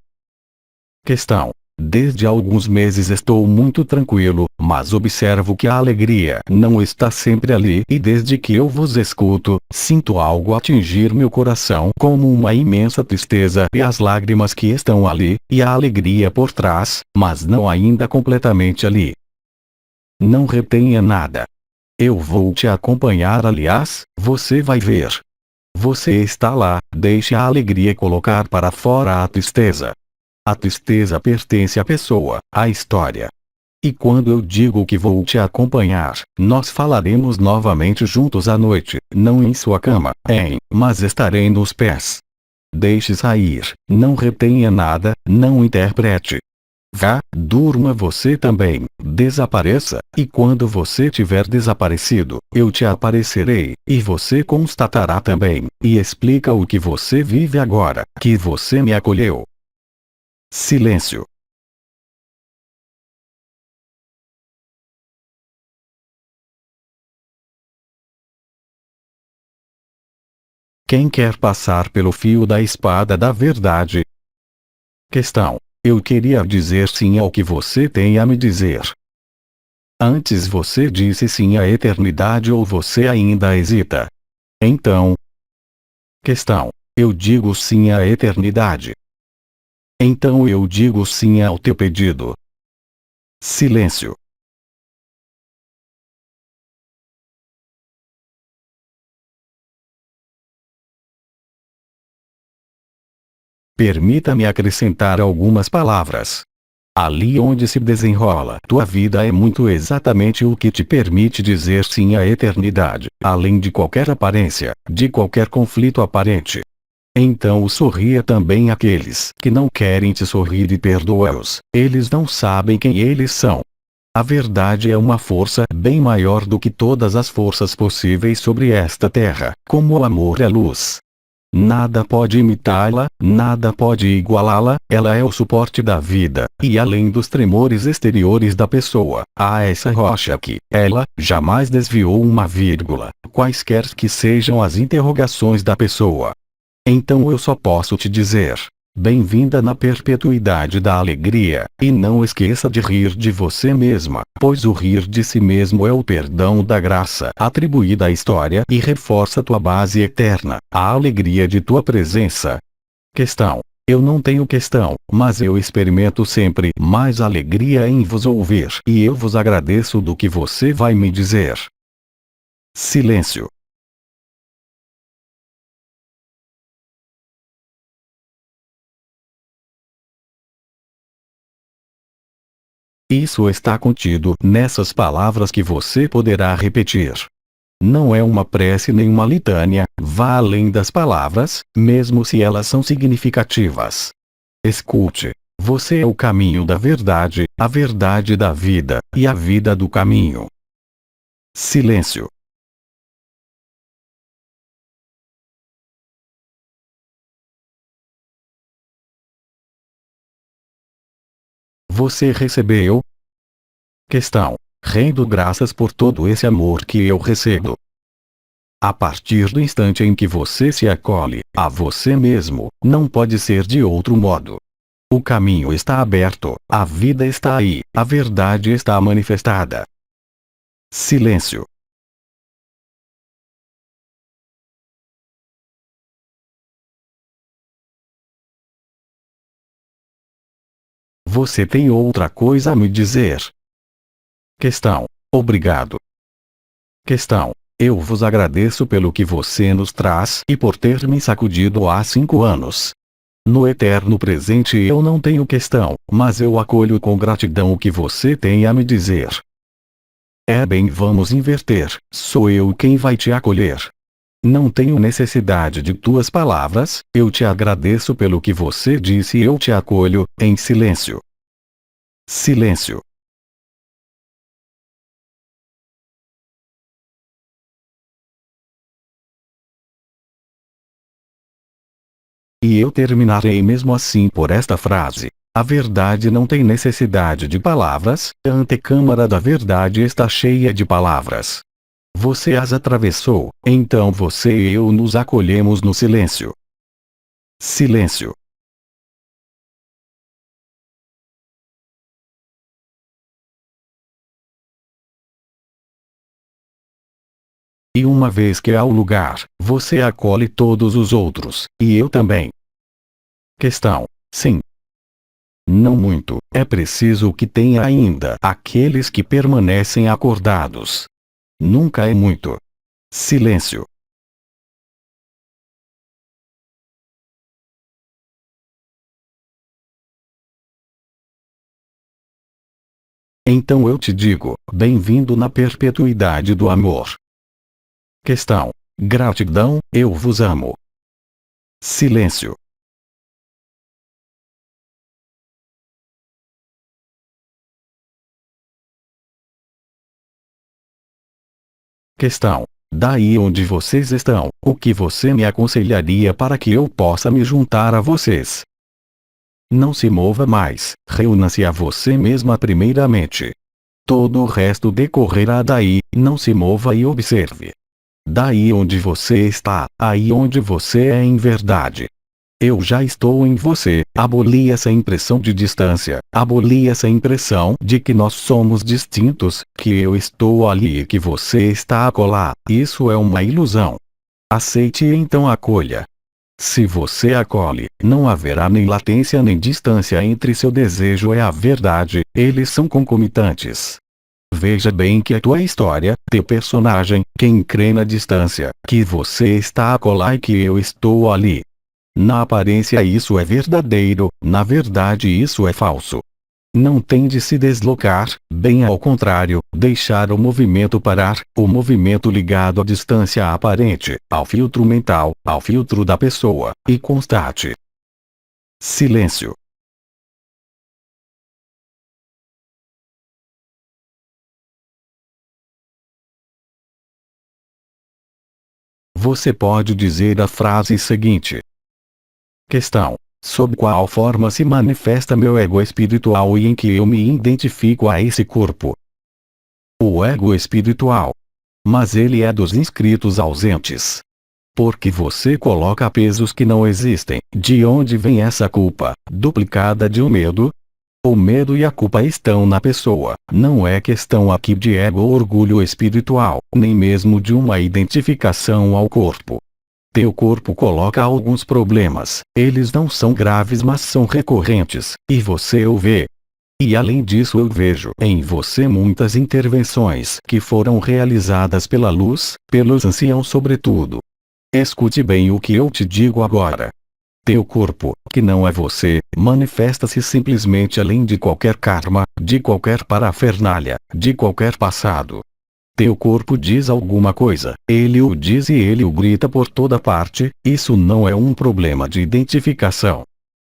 Questão: desde alguns meses estou muito tranquilo, mas observo que a alegria não está sempre ali e desde que eu vos escuto, sinto algo atingir meu coração como uma imensa tristeza e as lágrimas que estão ali, e a alegria por trás, mas não ainda completamente ali. Não retenha nada. Eu vou te acompanhar, aliás, você vai ver. Você está lá, deixe a alegria colocar para fora a tristeza. A tristeza pertence à pessoa, à história. E quando eu digo que vou te acompanhar, nós falaremos novamente juntos à noite, não em sua cama, mas estarei nos pés. Deixe sair, não retenha nada, não interprete. Vá, durma você também, desapareça, e quando você tiver desaparecido, eu te aparecerei, e você constatará também, e explica o que você vive agora, que você me acolheu. Silêncio. Quem quer passar pelo fio da espada da verdade? Questão: eu queria dizer sim ao que você tem a me dizer. Antes você disse sim à eternidade ou você ainda hesita? Então. Questão: Eu digo sim à eternidade. Então eu digo sim ao teu pedido. Silêncio. Permita-me acrescentar algumas palavras. Ali onde se desenrola tua vida é muito exatamente o que te permite dizer sim à eternidade, além de qualquer aparência, de qualquer conflito aparente. Então sorria também àqueles que não querem te sorrir e perdoa-os, eles não sabem quem eles são. A verdade é uma força bem maior do que todas as forças possíveis sobre esta terra, como o amor é luz. Nada pode imitá-la, nada pode igualá-la, ela é o suporte da vida, e além dos tremores exteriores da pessoa, há essa rocha que, ela, jamais desviou uma vírgula, quaisquer que sejam as interrogações da pessoa. Então eu só posso te dizer: bem-vinda na perpetuidade da alegria, e não esqueça de rir de você mesma, pois o rir de si mesmo é o perdão da graça atribuída à história e reforça tua base eterna, a alegria de tua presença. Questão: eu não tenho questão, mas eu experimento sempre mais alegria em vos ouvir, e eu vos agradeço do que você vai me dizer. Silêncio. Isso está contido nessas palavras que você poderá repetir. Não é uma prece nem uma litânia, vá além das palavras, mesmo se elas são significativas. Escute. Você é o caminho da verdade, a verdade da vida, e a vida do caminho. Silêncio. Você recebeu? Questão: rendo graças por todo esse amor que eu recebo. A partir do instante em que você se acolhe a você mesmo, não pode ser de outro modo. O caminho está aberto, a vida está aí, a verdade está manifestada. Silêncio. Você tem outra coisa a me dizer? Questão: obrigado. Questão: eu vos agradeço pelo que você nos traz e por ter me sacudido há 5 anos. No eterno presente eu não tenho questão, mas eu acolho com gratidão o que você tem a me dizer. É bem, vamos inverter, sou eu quem vai te acolher. Não tenho necessidade de tuas palavras, eu te agradeço pelo que você disse e eu te acolho, em silêncio. Silêncio. E eu terminarei mesmo assim por esta frase: a verdade não tem necessidade de palavras, a antecâmara da verdade está cheia de palavras. Você as atravessou, então você e eu nos acolhemos no silêncio. Silêncio. E uma vez que há o lugar, você acolhe todos os outros, e eu também. Questão: sim. Não muito, é preciso que tenha ainda aqueles que permanecem acordados. Nunca é muito. Silêncio. Então eu te digo, bem-vindo na perpetuidade do amor. Questão: gratidão, eu vos amo. Silêncio. Questão: daí onde vocês estão, o que você me aconselharia para que eu possa me juntar a vocês? Não se mova mais, reúna-se a você mesma primeiramente. Todo o resto decorrerá daí, não se mova e observe. Daí onde você está, aí onde você é em verdade. Eu já estou em você, aboli essa impressão de distância, aboli essa impressão de que nós somos distintos, que eu estou ali e que você está acolá, isso é uma ilusão. Aceite e então acolha. Se você acolhe, não haverá nem latência nem distância entre seu desejo e a verdade, eles são concomitantes. Veja bem que a tua história, teu personagem, quem crê na distância, que você está acolá e que eu estou ali. Na aparência isso é verdadeiro, na verdade isso é falso. Não tem de se deslocar, bem ao contrário, deixar o movimento parar, o movimento ligado à distância aparente, ao filtro mental, ao filtro da pessoa, e constate. Silêncio. Você pode dizer a frase seguinte. Questão. Sob qual forma se manifesta meu ego espiritual e em que eu me identifico a esse corpo? O ego espiritual. Mas ele é dos inscritos ausentes. Porque você coloca pesos que não existem. De onde vem essa culpa, duplicada de um medo? O medo e a culpa estão na pessoa. Não é questão aqui de ego ou orgulho espiritual, nem mesmo de uma identificação ao corpo. Teu corpo coloca alguns problemas, eles não são graves mas são recorrentes, e você o vê. E além disso eu vejo em você muitas intervenções que foram realizadas pela luz, pelos anciãos sobretudo. Escute bem o que eu te digo agora. Teu corpo, que não é você, manifesta-se simplesmente além de qualquer karma, de qualquer parafernália, de qualquer passado. Teu corpo diz alguma coisa, ele o diz e ele o grita por toda parte, isso não é um problema de identificação.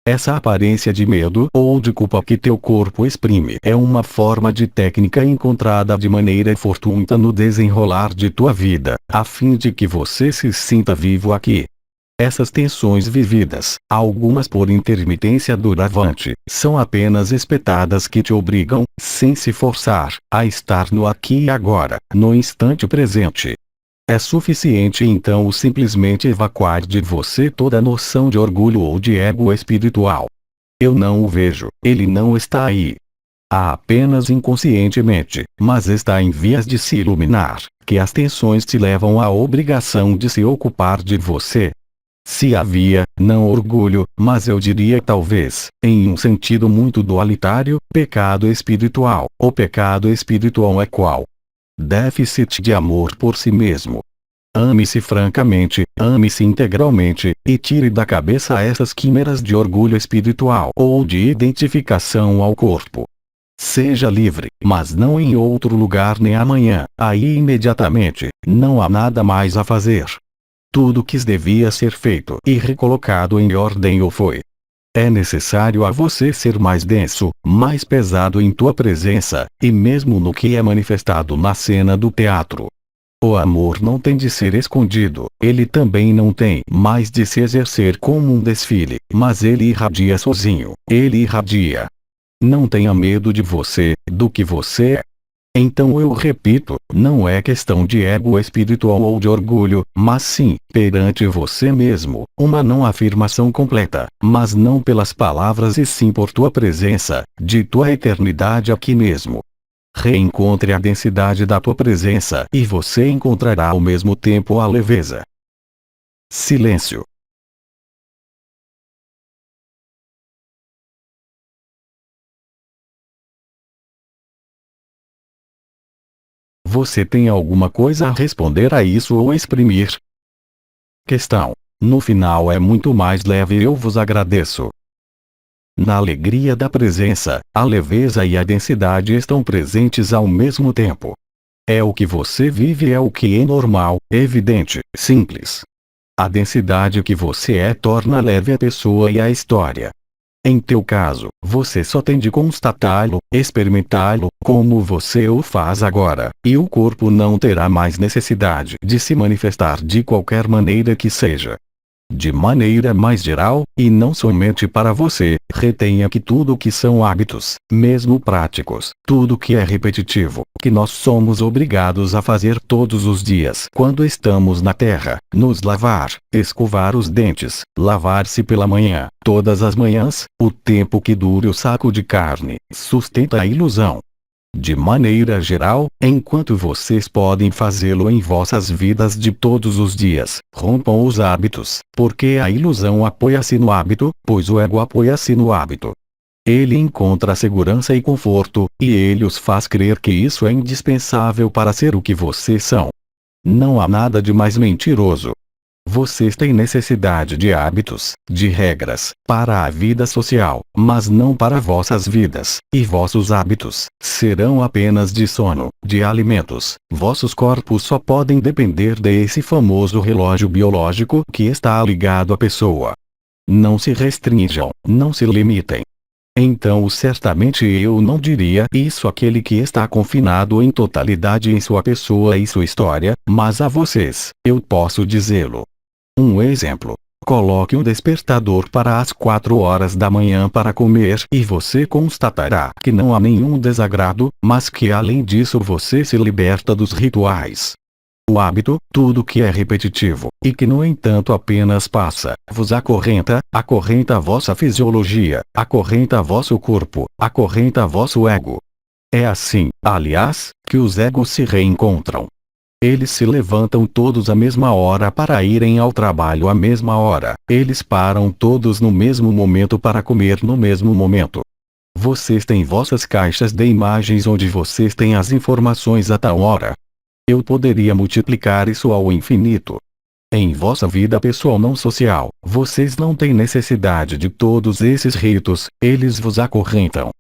Essa aparência de medo ou de culpa que teu corpo exprime é uma forma de técnica encontrada de maneira fortuita no desenrolar de tua vida, a fim de que você se sinta vivo aqui. Essas tensões vividas, algumas por intermitência duravante, são apenas espetadas que te obrigam, sem se forçar, a estar no aqui e agora, no instante presente. É suficiente então o simplesmente evacuar de você toda noção de orgulho ou de ego espiritual. Eu não o vejo, ele não está aí. Há apenas inconscientemente, mas está em vias de se iluminar, que as tensões te levam à obrigação de se ocupar de você. Se havia, não orgulho, mas eu diria talvez, em um sentido muito dualitário, pecado espiritual. O pecado espiritual é qual? Déficit de amor por si mesmo. Ame-se francamente, ame-se integralmente, e tire da cabeça essas quimeras de orgulho espiritual ou de identificação ao corpo. Seja livre, mas não em outro lugar nem amanhã, aí imediatamente, não há nada mais a fazer. Tudo que devia ser feito e recolocado em ordem o foi. É necessário a você ser mais denso, mais pesado em tua presença, e mesmo no que é manifestado na cena do teatro. O amor não tem de ser escondido, ele também não tem mais de se exercer como um desfile, mas ele irradia sozinho, ele irradia. Não tenha medo de você, do que você é. Então eu repito, não é questão de ego espiritual ou de orgulho, mas sim, perante você mesmo, uma não afirmação completa, mas não pelas palavras e sim por tua presença, de tua eternidade aqui mesmo. Reencontre a densidade da tua presença e você encontrará ao mesmo tempo a leveza. Silêncio. Você tem alguma coisa a responder a isso ou exprimir? Questão. No final é muito mais leve e eu vos agradeço. Na alegria da presença, a leveza e a densidade estão presentes ao mesmo tempo. É o que você vive, é o que é normal, evidente, simples. A densidade que você é torna leve a pessoa e a história. Em teu caso, você só tem de constatá-lo, experimentá-lo, como você o faz agora, e o corpo não terá mais necessidade de se manifestar de qualquer maneira que seja. De maneira mais geral, e não somente para você, retenha que tudo que são hábitos, mesmo práticos, tudo que é repetitivo, que nós somos obrigados a fazer todos os dias quando estamos na terra, nos lavar, escovar os dentes, lavar-se pela manhã, todas as manhãs, o tempo que dure o saco de carne, sustenta a ilusão. De maneira geral, enquanto vocês podem fazê-lo em vossas vidas de todos os dias, rompam os hábitos, porque a ilusão apoia-se no hábito, pois o ego apoia-se no hábito. Ele encontra segurança e conforto, e ele os faz crer que isso é indispensável para ser o que vocês são. Não há nada de mais mentiroso. Vocês têm necessidade de hábitos, de regras, para a vida social, mas não para vossas vidas, e vossos hábitos serão apenas de sono, de alimentos. Vossos corpos só podem depender desse famoso relógio biológico que está ligado à pessoa. Não se restringam, não se limitem. Então certamente eu não diria isso àquele que está confinado em totalidade em sua pessoa e sua história, mas a vocês, eu posso dizê-lo. Um exemplo. Coloque um despertador para as 4 horas da manhã para comer e você constatará que não há nenhum desagrado, mas que além disso você se liberta dos rituais. O hábito, tudo que é repetitivo, e que no entanto apenas passa, vos acorrenta vossa fisiologia, acorrenta vosso corpo, acorrenta vosso ego. É assim, aliás, que os egos se reencontram. Eles se levantam todos à mesma hora para irem ao trabalho à mesma hora, eles param todos no mesmo momento para comer no mesmo momento. Vocês têm vossas caixas de imagens onde vocês têm as informações a tal hora. Eu poderia multiplicar isso ao infinito. Em vossa vida pessoal não social, vocês não têm necessidade de todos esses ritos, eles vos acorrentam.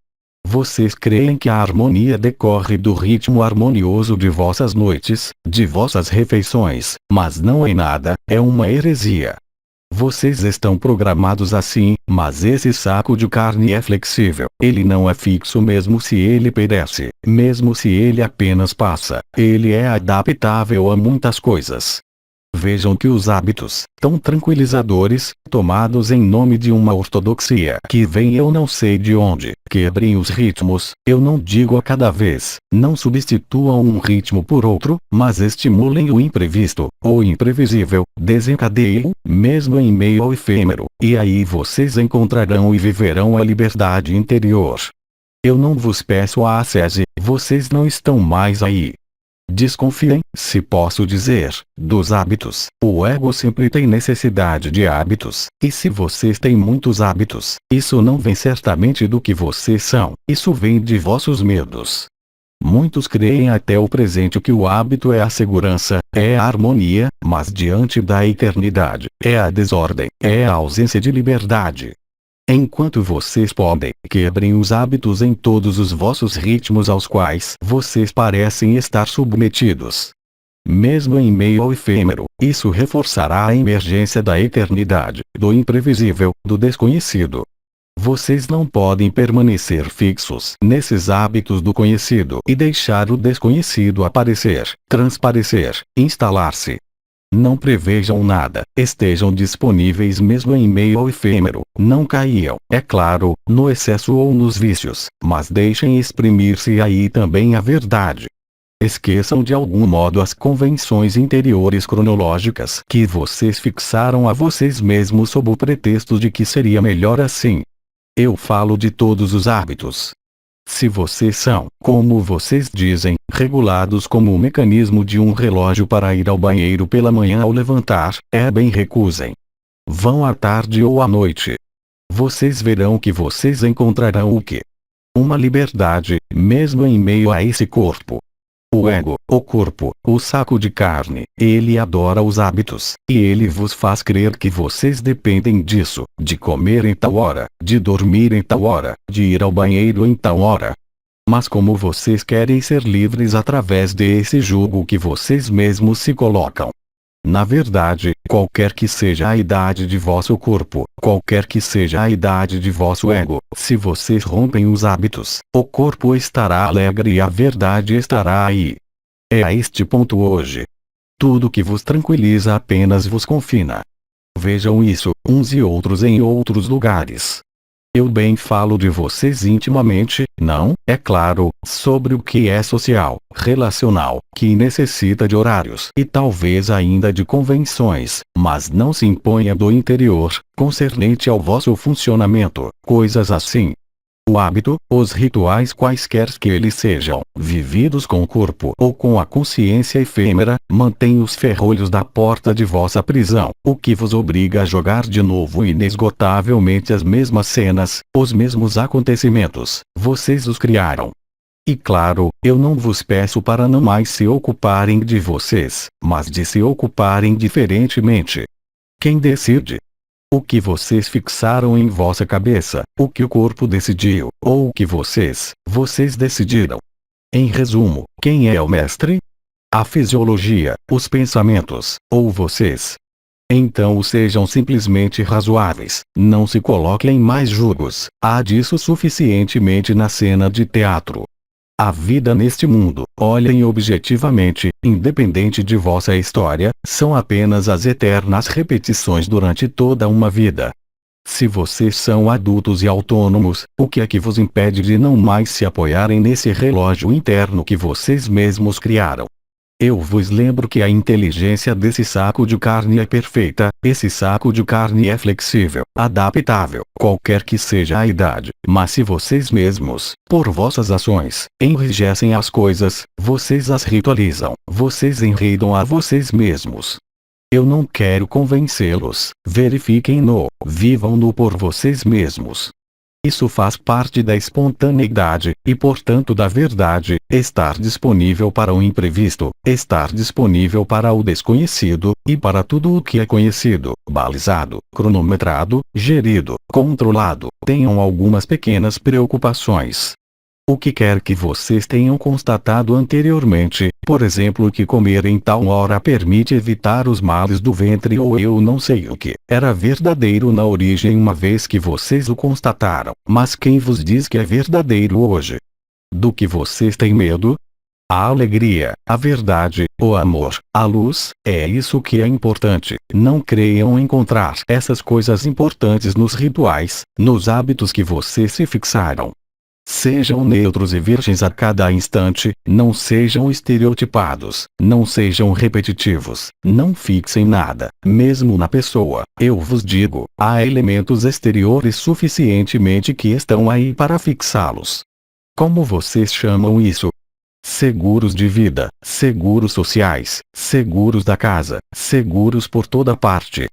Vocês creem que a harmonia decorre do ritmo harmonioso de vossas noites, de vossas refeições, mas não é nada, é uma heresia. Vocês estão programados assim, mas esse saco de carne é flexível, ele não é fixo mesmo se ele perece, mesmo se ele apenas passa, ele é adaptável a muitas coisas. Vejam que os hábitos, tão tranquilizadores, tomados em nome de uma ortodoxia que vem eu não sei de onde, quebrem os ritmos, eu não digo a cada vez, não substituam um ritmo por outro, mas estimulem o imprevisto, ou imprevisível, desencadeiem, mesmo em meio ao efêmero, e aí vocês encontrarão e viverão a liberdade interior. Eu não vos peço a ascese, vocês não estão mais aí. Desconfiem, se posso dizer, dos hábitos. O ego sempre tem necessidade de hábitos, e se vocês têm muitos hábitos, isso não vem certamente do que vocês são, isso vem de vossos medos. Muitos creem até o presente que o hábito é a segurança, é a harmonia, mas diante da eternidade, é a desordem, é a ausência de liberdade. Enquanto vocês podem, quebrem os hábitos em todos os vossos ritmos aos quais vocês parecem estar submetidos. Mesmo em meio ao efêmero, isso reforçará a emergência da eternidade, do imprevisível, do desconhecido. Vocês não podem permanecer fixos nesses hábitos do conhecido e deixar o desconhecido aparecer, transparecer, instalar-se. Não prevejam nada, estejam disponíveis mesmo em meio ao efêmero, não caiam, é claro, no excesso ou nos vícios, mas deixem exprimir-se aí também a verdade. Esqueçam de algum modo as convenções interiores cronológicas que vocês fixaram a vocês mesmos sob o pretexto de que seria melhor assim. Eu falo de todos os hábitos. Se vocês são, como vocês dizem, regulados como o mecanismo de um relógio para ir ao banheiro pela manhã ao levantar, bem recusem. Vão à tarde ou à noite. Vocês verão que vocês encontrarão o quê? Uma liberdade, mesmo em meio a esse corpo. O ego, o corpo, o saco de carne, ele adora os hábitos, e ele vos faz crer que vocês dependem disso, de comer em tal hora, de dormir em tal hora, de ir ao banheiro em tal hora. Mas como vocês querem ser livres através desse jugo que vocês mesmos se colocam? Na verdade, qualquer que seja a idade de vosso corpo, qualquer que seja a idade de vosso ego, se vocês rompem os hábitos, o corpo estará alegre e a verdade estará aí. É a este ponto hoje. Tudo que vos tranquiliza apenas vos confina. Vejam isso, uns e outros em outros lugares. Eu bem falo de vocês intimamente, não, é claro, sobre o que é social, relacional, que necessita de horários e talvez ainda de convenções, mas não se imponha do interior, concernente ao vosso funcionamento, coisas assim. O hábito, os rituais quaisquer que eles sejam, vividos com o corpo ou com a consciência efêmera, mantém os ferrolhos da porta de vossa prisão, o que vos obriga a jogar de novo inesgotavelmente as mesmas cenas, os mesmos acontecimentos, vocês os criaram. E claro, eu não vos peço para não mais se ocuparem de vocês, mas de se ocuparem diferentemente. Quem decide? O que vocês fixaram em vossa cabeça, o que o corpo decidiu, ou o que vocês decidiram. Em resumo, quem é o mestre? A fisiologia, os pensamentos, ou vocês. Então sejam simplesmente razoáveis, não se coloquem mais julgos, há disso suficientemente na cena de teatro. A vida neste mundo, olhem objetivamente, independente de vossa história, são apenas as eternas repetições durante toda uma vida. Se vocês são adultos e autônomos, o que é que vos impede de não mais se apoiarem nesse relógio interno que vocês mesmos criaram? Eu vos lembro que a inteligência desse saco de carne é perfeita, esse saco de carne é flexível, adaptável, qualquer que seja a idade, mas se vocês mesmos, por vossas ações, enrijecem as coisas, vocês as ritualizam, vocês enredam a vocês mesmos. Eu não quero convencê-los, verifiquem-no, vivam-no por vocês mesmos. Isso faz parte da espontaneidade, e portanto da verdade, estar disponível para o imprevisto, estar disponível para o desconhecido, e para tudo o que é conhecido, balizado, cronometrado, gerido, controlado. Tenham algumas pequenas preocupações. O que quer que vocês tenham constatado anteriormente, por exemplo, que comer em tal hora permite evitar os males do ventre ou eu não sei o que, era verdadeiro na origem uma vez que vocês o constataram, mas quem vos diz que é verdadeiro hoje? Do que vocês têm medo? A alegria, a verdade, o amor, a luz, é isso que é importante. Não creiam encontrar essas coisas importantes nos rituais, nos hábitos que vocês se fixaram. Sejam neutros e virgens a cada instante, não sejam estereotipados, não sejam repetitivos, não fixem nada, mesmo na pessoa. Eu vos digo, há elementos exteriores suficientemente que estão aí para fixá-los. Como vocês chamam isso? Seguros de vida, seguros sociais, seguros da casa, seguros por toda parte.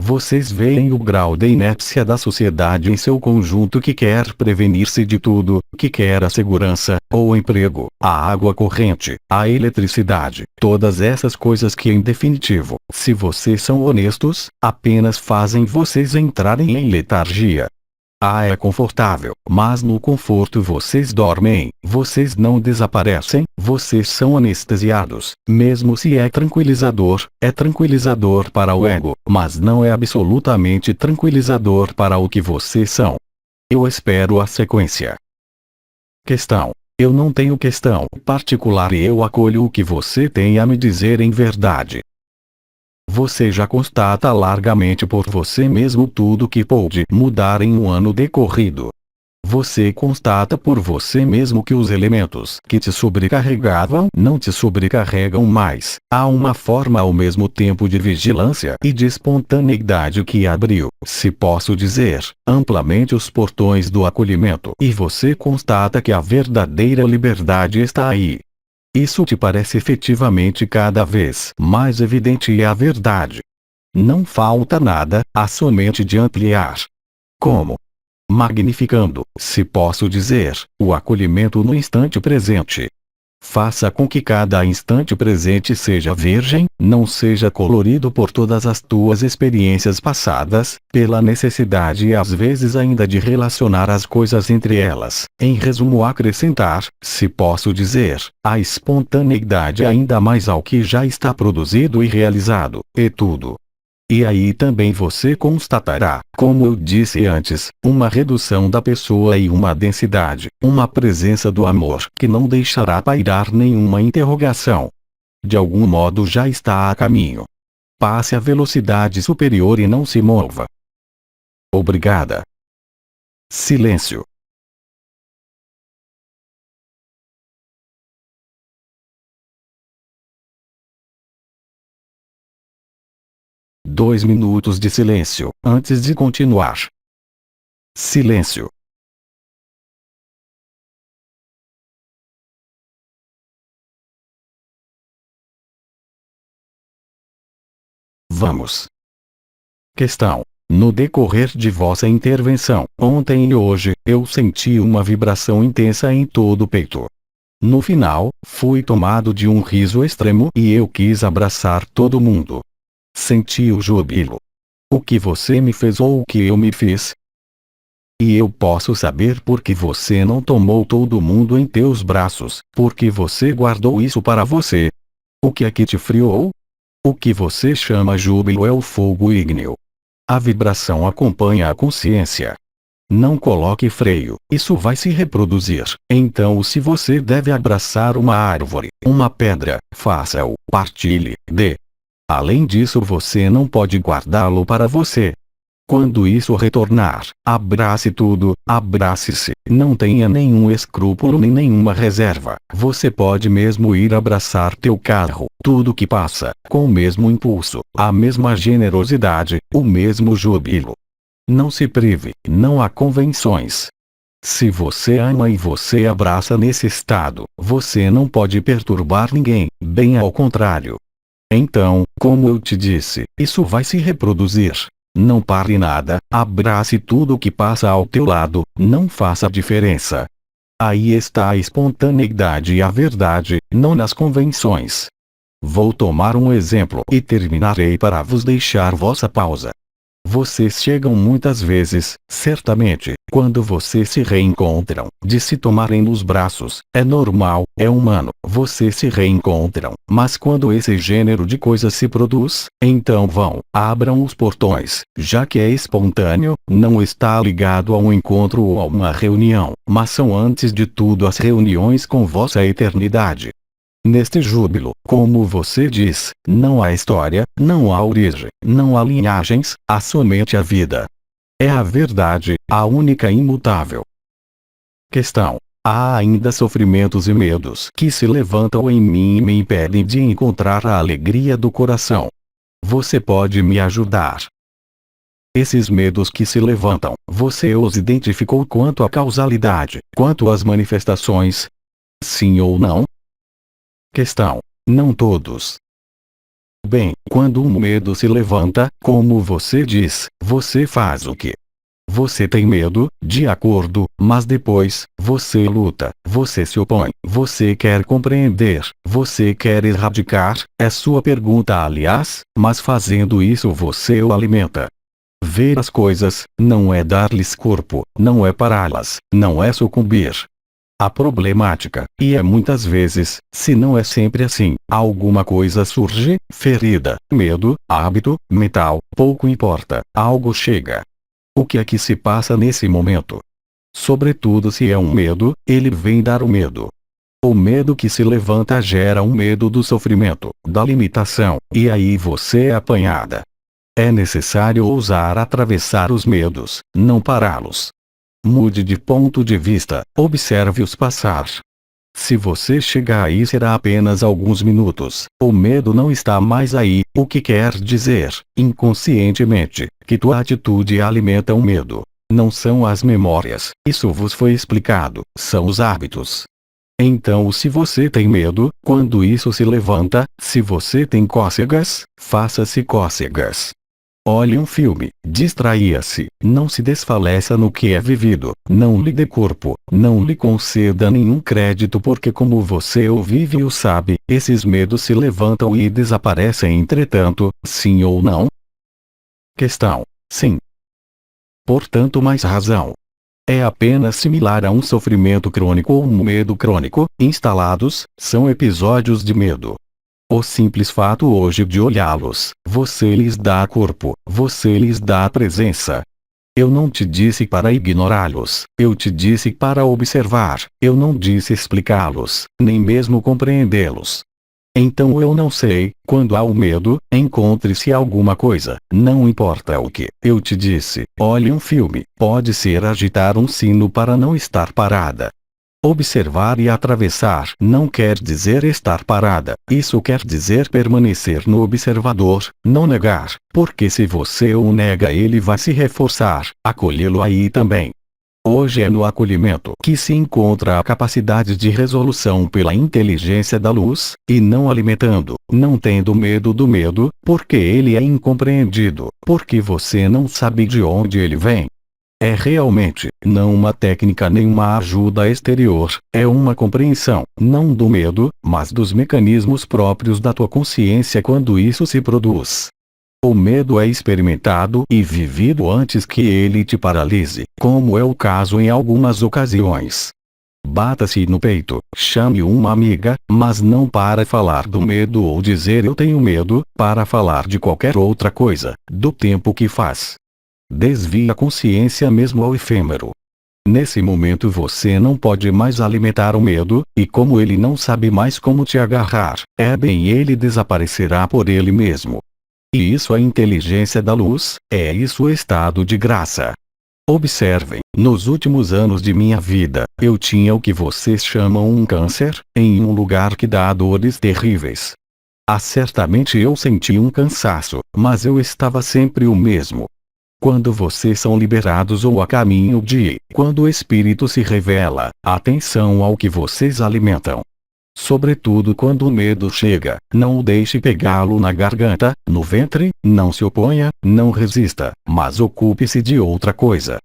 Vocês veem o grau de inépcia da sociedade em seu conjunto que quer prevenir-se de tudo, que quer a segurança, o emprego, a água corrente, a eletricidade, todas essas coisas que em definitivo, se vocês são honestos, apenas fazem vocês entrarem em letargia. É confortável, mas no conforto vocês dormem, vocês não desaparecem, vocês são anestesiados, mesmo se é tranquilizador para o ego, mas não é absolutamente tranquilizador para o que vocês são. Eu espero a sequência. Questão. Eu não tenho questão particular e eu acolho o que você tem a me dizer em verdade. Você já constata largamente por você mesmo tudo que pôde mudar em um ano decorrido. Você constata por você mesmo que os elementos que te sobrecarregavam não te sobrecarregam mais. Há uma forma ao mesmo tempo de vigilância e de espontaneidade que abriu, se posso dizer, amplamente os portões do acolhimento. E você constata que a verdadeira liberdade está aí. Isso te parece efetivamente cada vez mais evidente e é a verdade. Não falta nada, há somente de ampliar. Como? Magnificando, se posso dizer, o acolhimento no instante presente. Faça com que cada instante presente seja virgem, não seja colorido por todas as tuas experiências passadas, pela necessidade e às vezes ainda de relacionar as coisas entre elas. Em resumo, acrescentar, se posso dizer, a espontaneidade ainda mais ao que já está produzido e realizado, e tudo. E aí também você constatará, como eu disse antes, uma redução da pessoa e uma densidade, uma presença do amor que não deixará pairar nenhuma interrogação. De algum modo já está a caminho. Passe a velocidade superior e não se mova. Obrigada. Silêncio. Dois minutos de silêncio, antes de continuar. Silêncio. Vamos. Questão. No decorrer de vossa intervenção, ontem e hoje, eu senti uma vibração intensa em todo o peito. No final, fui tomado de um riso extremo e eu quis abraçar todo mundo. Senti o júbilo. O que você me fez ou o que eu me fiz? E eu posso saber por que você não tomou todo mundo em teus braços, porque você guardou isso para você. O que é que te friou? O que você chama júbilo é o fogo ígneo. A vibração acompanha a consciência. Não coloque freio, isso vai se reproduzir. Então, se você deve abraçar uma árvore, uma pedra, faça-o, partilhe, dê. Além disso, você não pode guardá-lo para você. Quando isso retornar, abrace tudo, abrace-se, não tenha nenhum escrúpulo nem nenhuma reserva. Você pode mesmo ir abraçar teu carro, tudo que passa, com o mesmo impulso, a mesma generosidade, o mesmo júbilo. Não se prive, não há convenções. Se você ama e você abraça nesse estado, você não pode perturbar ninguém, bem ao contrário. Então, como eu te disse, isso vai se reproduzir. Não pare nada, abrace tudo que passa ao teu lado, não faça diferença. Aí está a espontaneidade e a verdade, não nas convenções. Vou tomar um exemplo e terminarei para vos deixar vossa pausa. Vocês chegam muitas vezes, certamente, quando vocês se reencontram, de se tomarem nos braços, é normal, é humano, vocês se reencontram, mas quando esse gênero de coisa se produz, então vão, abram os portões, já que é espontâneo, não está ligado a um encontro ou a uma reunião, mas são antes de tudo as reuniões com vossa eternidade. Neste júbilo, como você diz, não há história, não há origem, não há linhagens, há somente a vida. É a verdade, a única imutável. Questão. Há ainda sofrimentos e medos que se levantam em mim e me impedem de encontrar a alegria do coração. Você pode me ajudar? Esses medos que se levantam, você os identificou quanto à causalidade, quanto às manifestações? Sim ou não? Questão. Não todos. Bem, quando um medo se levanta, como você diz, você faz o quê? Você tem medo, de acordo, mas depois, você luta, você se opõe, você quer compreender, você quer erradicar, é sua pergunta aliás, mas fazendo isso você o alimenta. Ver as coisas, não é dar-lhes corpo, não é pará-las, não é sucumbir. A problemática, e é muitas vezes, se não é sempre assim, alguma coisa surge, ferida, medo, hábito, mental, pouco importa, algo chega. O que é que se passa nesse momento? Sobretudo se é um medo, ele vem dar o medo. O medo que se levanta gera um medo do sofrimento, da limitação, e aí você é apanhada. É necessário ousar atravessar os medos, não pará-los. Mude de ponto de vista, observe-os passar. Se você chegar aí será apenas alguns minutos, o medo não está mais aí, o que quer dizer, inconscientemente, que tua atitude alimenta o medo. Não são as memórias, isso vos foi explicado, são os hábitos. Então se você tem medo, quando isso se levanta, se você tem cócegas, faça-se cócegas. Olhe um filme, distraia-se, não se desfaleça no que é vivido, não lhe dê corpo, não lhe conceda nenhum crédito porque como você o vive e o sabe, esses medos se levantam e desaparecem entretanto, sim ou não? Questão. Sim. Portanto mais razão. É apenas similar a um sofrimento crônico ou um medo crônico, instalados, são episódios de medo. O simples fato hoje de olhá-los, você lhes dá corpo, você lhes dá presença. Eu não te disse para ignorá-los, eu te disse para observar, eu não disse explicá-los, nem mesmo compreendê-los. Então eu não sei, quando há o medo, encontre-se alguma coisa, não importa o que, eu te disse, olhe um filme, pode ser agitar um sino para não estar parada. Observar e atravessar não quer dizer estar parada, isso quer dizer permanecer no observador, não negar, porque se você o nega ele vai se reforçar, acolhê-lo aí também. Hoje é no acolhimento que se encontra a capacidade de resolução pela inteligência da luz, e não alimentando, não tendo medo do medo, porque ele é incompreendido, porque você não sabe de onde ele vem. É realmente, não uma técnica nem uma ajuda exterior, é uma compreensão, não do medo, mas dos mecanismos próprios da tua consciência quando isso se produz. O medo é experimentado e vivido antes que ele te paralise, como é o caso em algumas ocasiões. Bata-se no peito, chame uma amiga, mas não para falar do medo ou dizer eu tenho medo, para falar de qualquer outra coisa, do tempo que faz. Desvie a consciência mesmo ao efêmero. Nesse momento você não pode mais alimentar o medo, e como ele não sabe mais como te agarrar, ele desaparecerá por ele mesmo. E isso é a inteligência da luz, é isso o estado de graça. Observem, nos últimos anos de minha vida, eu tinha o que vocês chamam um câncer, em um lugar que dá dores terríveis. Certamente eu senti um cansaço, mas eu estava sempre o mesmo. Quando vocês são liberados ou a caminho de, quando o Espírito se revela, atenção ao que vocês alimentam. Sobretudo quando o medo chega, não o deixe pegá-lo na garganta, no ventre, não se oponha, não resista, mas ocupe-se de outra coisa.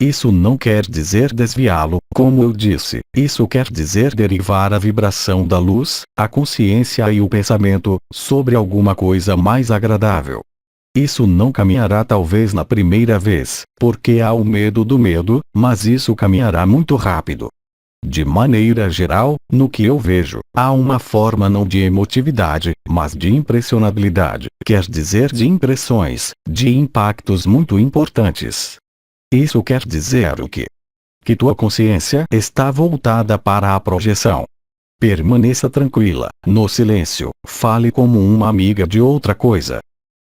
Isso não quer dizer desviá-lo, como eu disse, isso quer dizer derivar a vibração da luz, a consciência e o pensamento, sobre alguma coisa mais agradável. Isso não caminhará talvez na primeira vez, porque há o medo do medo, mas isso caminhará muito rápido. De maneira geral, no que eu vejo, há uma forma não de emotividade, mas de impressionabilidade, quer dizer de impressões, de impactos muito importantes. Isso quer dizer o quê? Que tua consciência está voltada para a projeção. Permaneça tranquila, no silêncio, fale como uma amiga de outra coisa.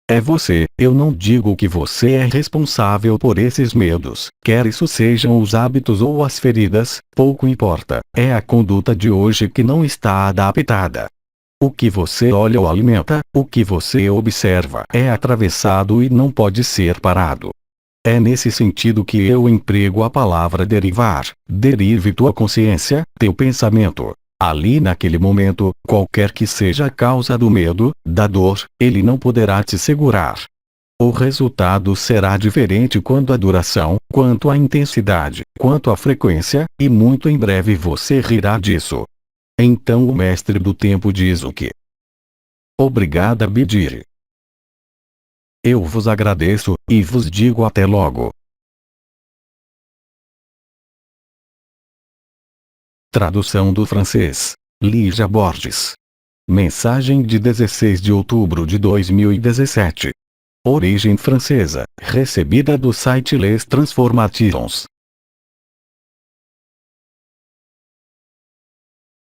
É você, eu não digo que você é responsável por esses medos, quer isso sejam os hábitos ou as feridas, pouco importa, é a conduta de hoje que não está adaptada. O que você olha ou alimenta, o que você observa é atravessado e não pode ser parado. É nesse sentido que eu emprego a palavra derivar, derive tua consciência, teu pensamento. Ali naquele momento, qualquer que seja a causa do medo, da dor, ele não poderá te segurar. O resultado será diferente quanto à duração, quanto à intensidade, quanto à frequência, e muito em breve você rirá disso. Então o mestre do tempo diz o quê? Obrigada Bidiri. Eu vos agradeço, e vos digo até logo. Tradução do francês. Lígia Borges. Mensagem de 16 de outubro de 2017. Origem francesa, recebida do site Les Transformations.